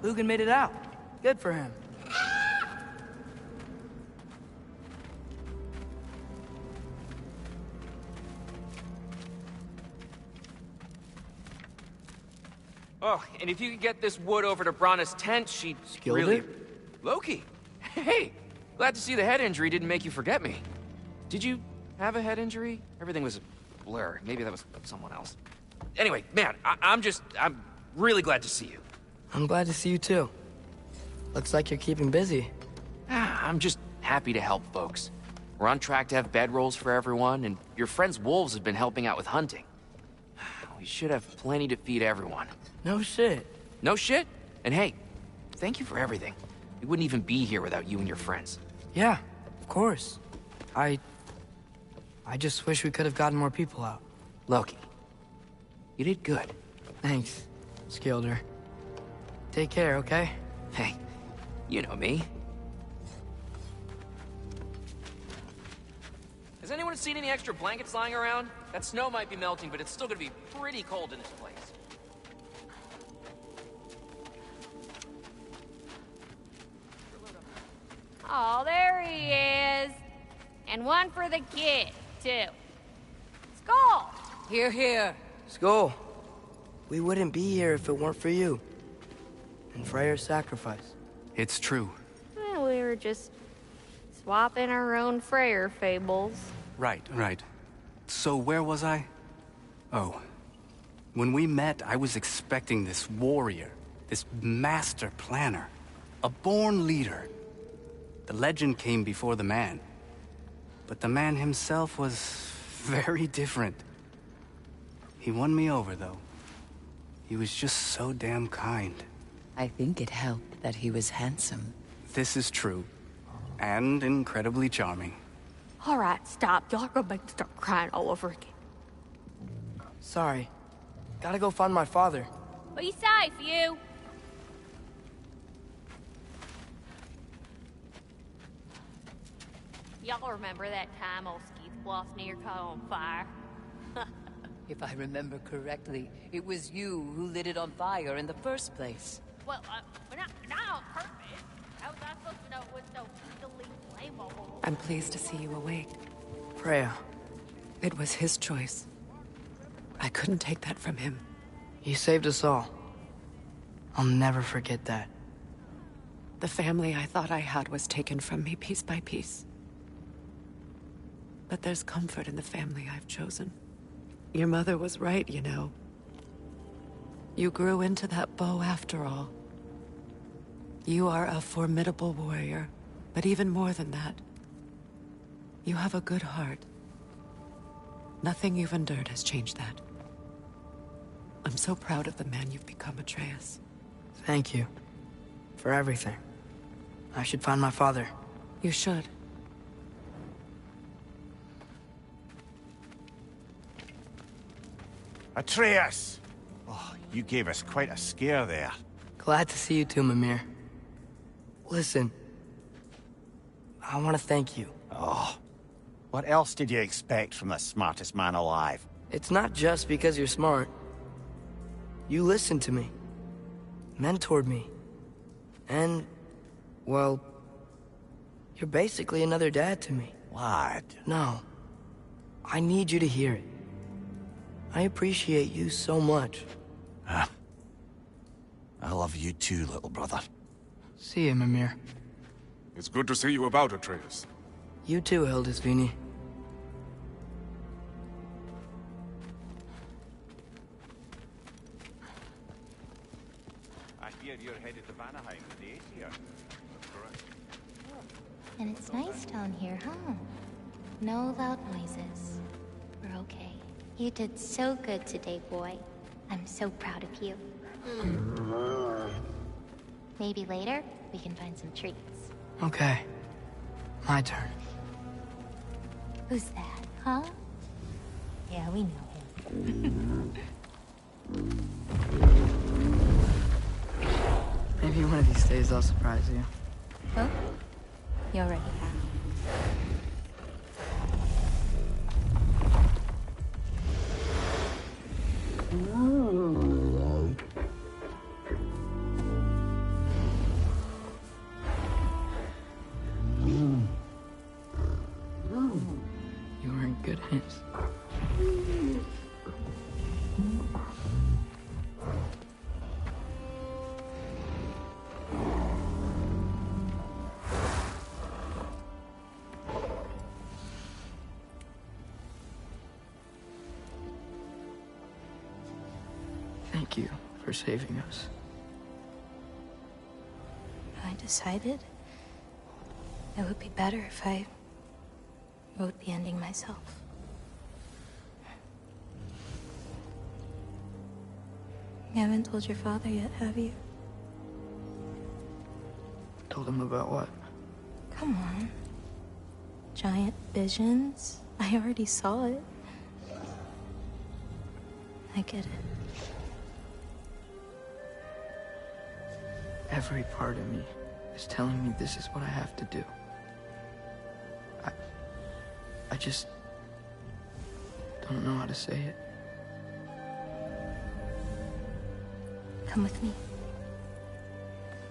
Lugan made it out. Good for him. Oh, and if you could get this wood over to Brana's tent, she'd really... Loki! Hey! Glad to see the head injury didn't make you forget me. Did you have a head injury? Everything was a blur. Maybe that was someone else. Anyway, man, I'm really glad to see you. I'm glad to see you too. Looks like you're keeping busy. I'm just happy to help folks. We're on track to have bedrolls for everyone, and your friend's wolves have been helping out with hunting. We should have plenty to feed everyone. No shit. No shit? And hey, thank you for everything. We wouldn't even be here without you and your friends. Yeah, of course. I just wish we could have gotten more people out. Loki, you did good. Thanks, Skilder. Take care, okay? Hey, you know me. Has anyone seen any extra blankets lying around? That snow might be melting, but it's still gonna be pretty cold in this place. Oh, there he is. And one for the kid, too. Skull! Here, here. Skull. We wouldn't be here if it weren't for you. And Freyr's sacrifice. It's true. Well, we were just swapping our own Freyr fables. Right. So where was I? Oh. When we met, I was expecting this warrior, this master planner, a born leader. The legend came before the man. But the man himself was very different. He won me over, though. He was just so damn kind. I think it helped that he was handsome. This is true. And incredibly charming. All right, stop. Y'all are gonna make me start crying all over again. Sorry. Gotta go find my father. Be safe, you. Y'all remember that time old Skeeth Bluff near caught on fire? If I remember correctly, it was you who lit it on fire in the first place. Well, not on purpose. How was I supposed to know it was so easily flammable? I'm pleased to see you awake. Freya. It was his choice. I couldn't take that from him. He saved us all. I'll never forget that. The family I thought I had was taken from me piece by piece. But there's comfort in the family I've chosen. Your mother was right, you know. You grew into that bow after all. You are a formidable warrior, but even more than that, you have a good heart. Nothing you've endured has changed that. I'm so proud of the man you've become, Atreus. Thank you. For everything. I should find my father. You should. Atreus! Oh, you gave us quite a scare there. Glad to see you too, Mimir. Listen. I want to thank you. Oh. What else did you expect from the smartest man alive? It's not just because you're smart. You listened to me. Mentored me. And, well, you're basically another dad to me. Lad. No. I need you to hear it. I appreciate you so much. I love you too, little brother. See you, Mimir. It's good to see you about, Atreus. You too, Hildisvini. I hear you're headed to Vanaheim with the Aesir. That's correct. And it's nice down here, huh? No loud noises. We're okay. You did so good today, boy. I'm so proud of you. Maybe later, we can find some treats. Okay. My turn. Who's that, huh? Yeah, we know him. Maybe one of these days I'll surprise you. Oh? You already have. giants. Thank you for saving us. I decided it would be better if I wrote the ending myself. You haven't told your father yet, have you? Told him about what? Come on. Giant visions? I already saw it. I get it. Every part of me is telling me this is what I have to do. I just don't know how to say it. Come with me.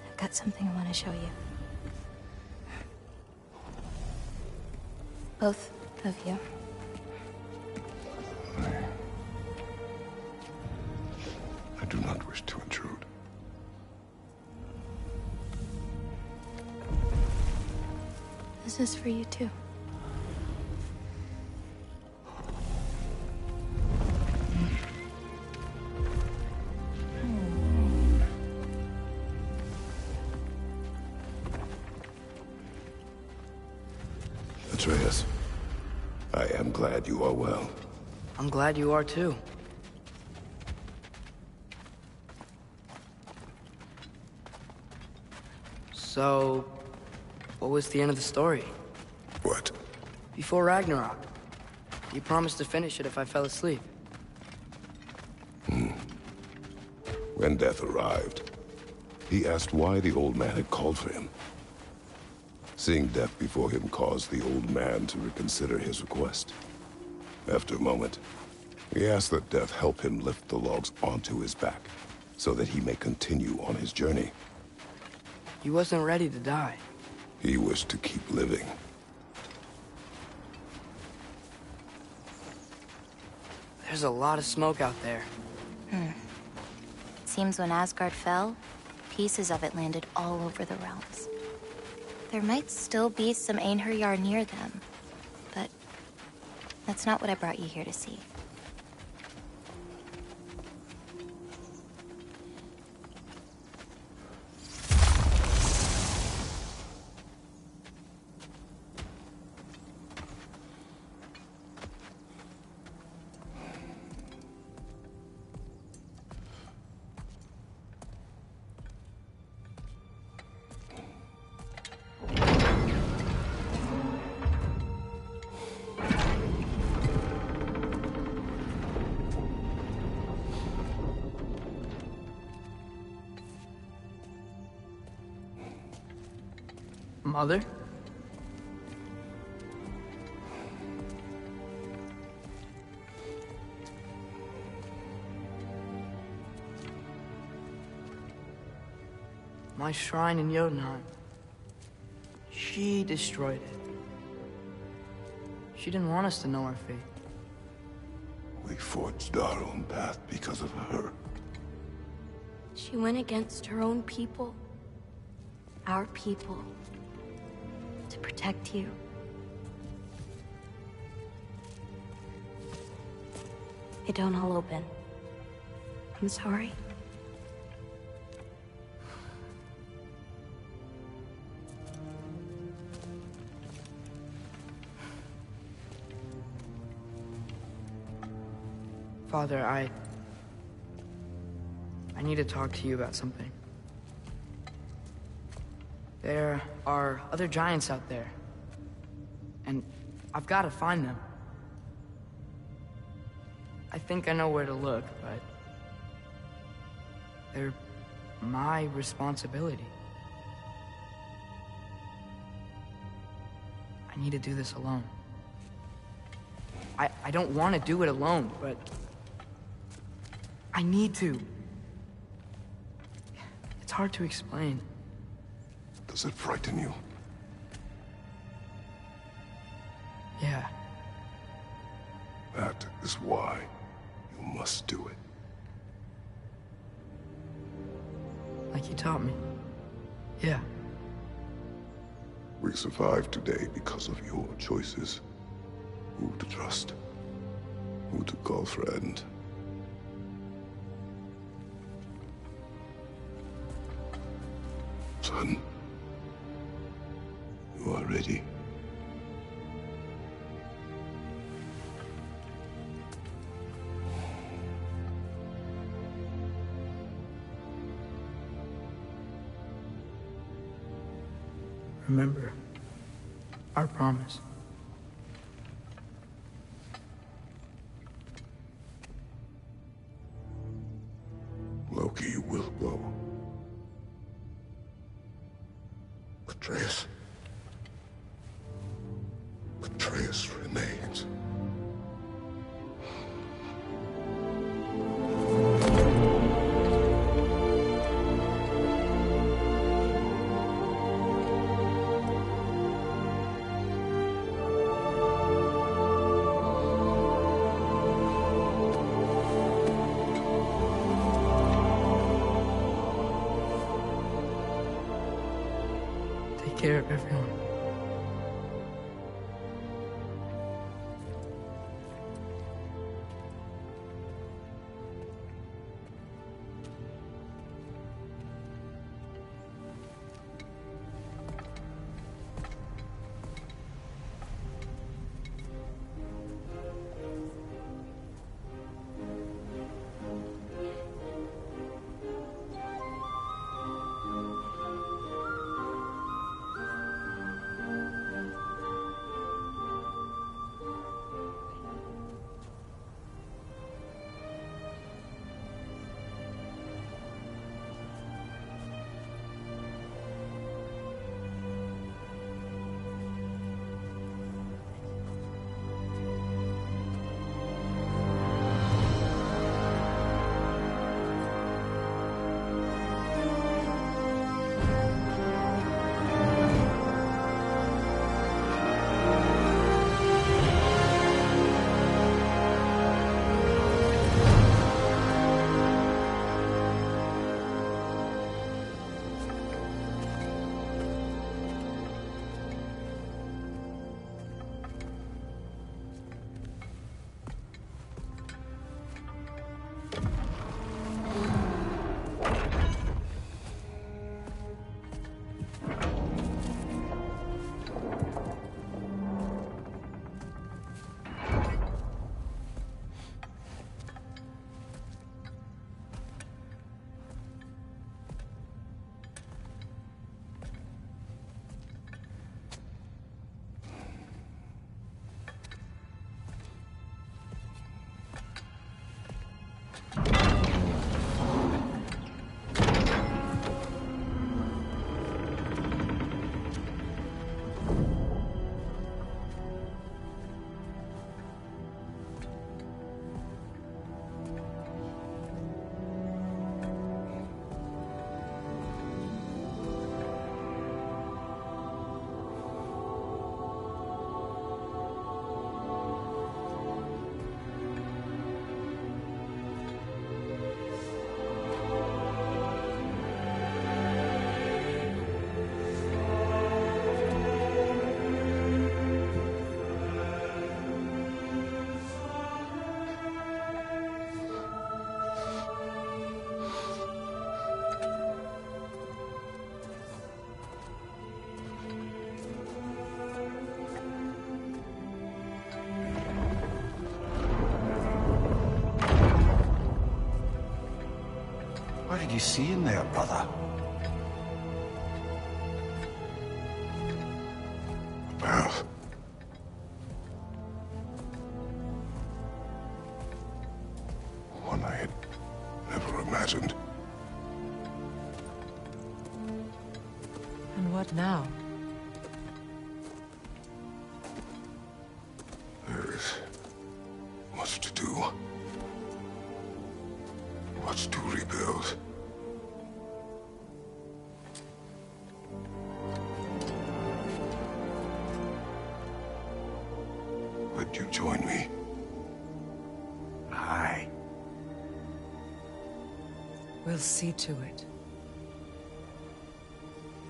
I've got something I want to show you. Both of you. I do not wish to intrude. This is for you too. Atreus, I am glad you are well. I'm glad you are too. So, what was the end of the story? What? Before Ragnarok. You promised to finish it if I fell asleep. When death arrived, he asked why the old man had called for him. Seeing death before him caused the old man to reconsider his request. After a moment, he asked that death help him lift the logs onto his back, so that he may continue on his journey. He wasn't ready to die. He wished to keep living. There's a lot of smoke out there. It seems when Asgard fell, pieces of it landed all over the realms. There might still be some Einherjar near them, but that's not what I brought you here to see. Mother? My shrine in Jotunheim. She destroyed it. She didn't want us to know our fate. We forged our own path because of her. She went against her own people. Our people. To protect you. They don't all open. I'm sorry. Father, I need to talk to you about something. There are other giants out there. And I've got to find them. I think I know where to look, but they're my responsibility. I need to do this alone. I don't want to do it alone, but I need to. It's hard to explain. Does it frighten you? Yeah. That is why you must do it. Like you taught me. Yeah. We survived today because of your choices. Who to trust, who to call friend. Son, you are ready. Remember our promise. Loki will go. Atreus. Atreus remains. Take care of everyone. What did you see in there, brother? A path. One I had never imagined. And what now? There is much to do. Much to rebuild. Would you join me? We'll see to it.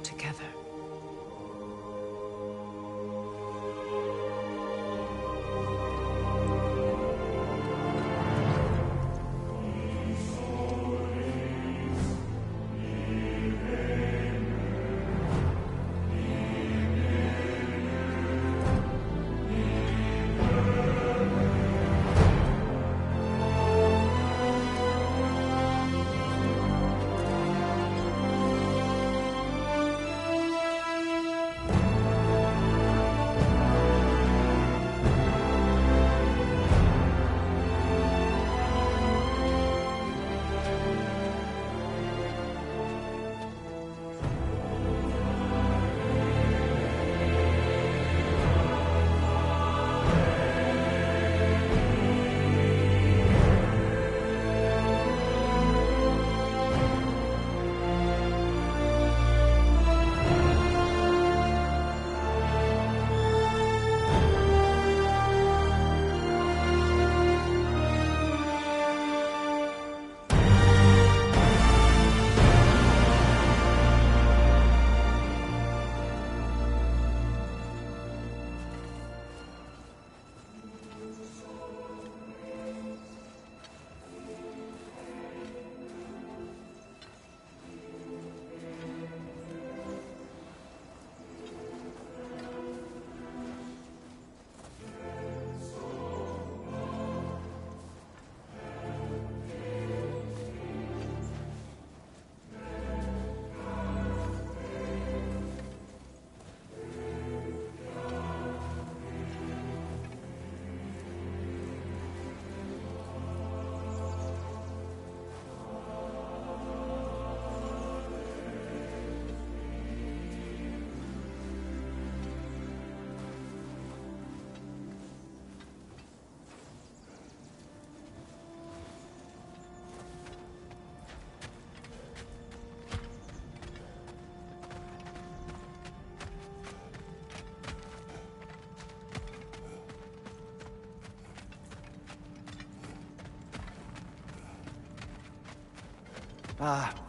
Together.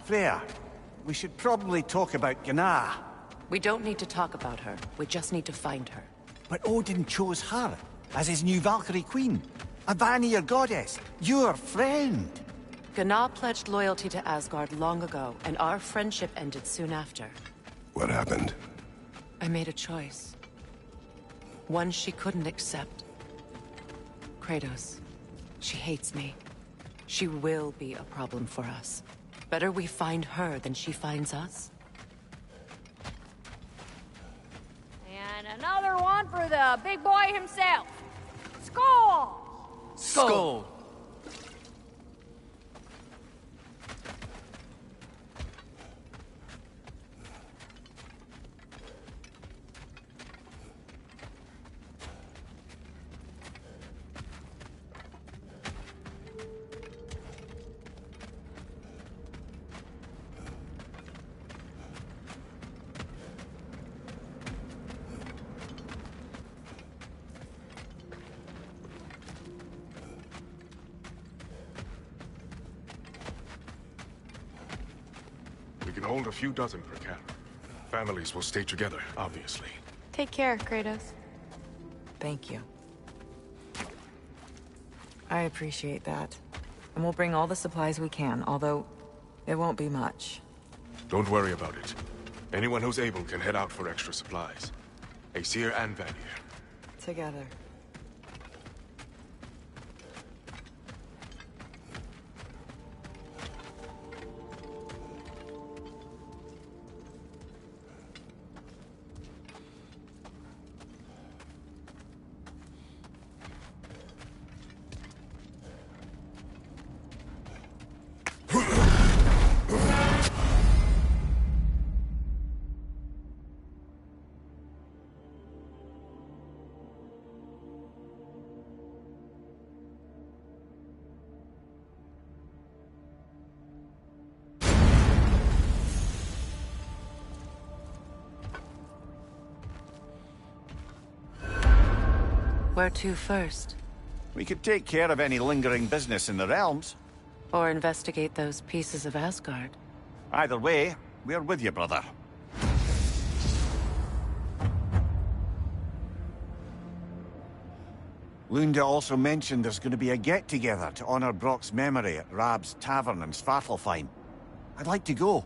Freya, we should probably talk about Gná. We don't need to talk about her. We just need to find her. But Odin chose her as his new Valkyrie queen. A Vanir goddess, your friend. Gná pledged loyalty to Asgard long ago, and our friendship ended soon after. What happened? I made a choice. One she couldn't accept. Kratos. She hates me. She will be a problem for us. Better we find her than she finds us. And another one for the big boy himself. Skull! Skull! We can hold a few dozen per camp. Families will stay together, obviously. Take care, Kratos. Thank you. I appreciate that. And we'll bring all the supplies we can, although it won't be much. Don't worry about it. Anyone who's able can head out for extra supplies. Aesir and Vanir. Together. Where to first? We could take care of any lingering business in the realms. Or investigate those pieces of Asgard. Either way, we're with you, brother. Lunda also mentioned there's going to be a get-together to honor Brock's memory at Rab's Tavern in Svartalfheim. I'd like to go.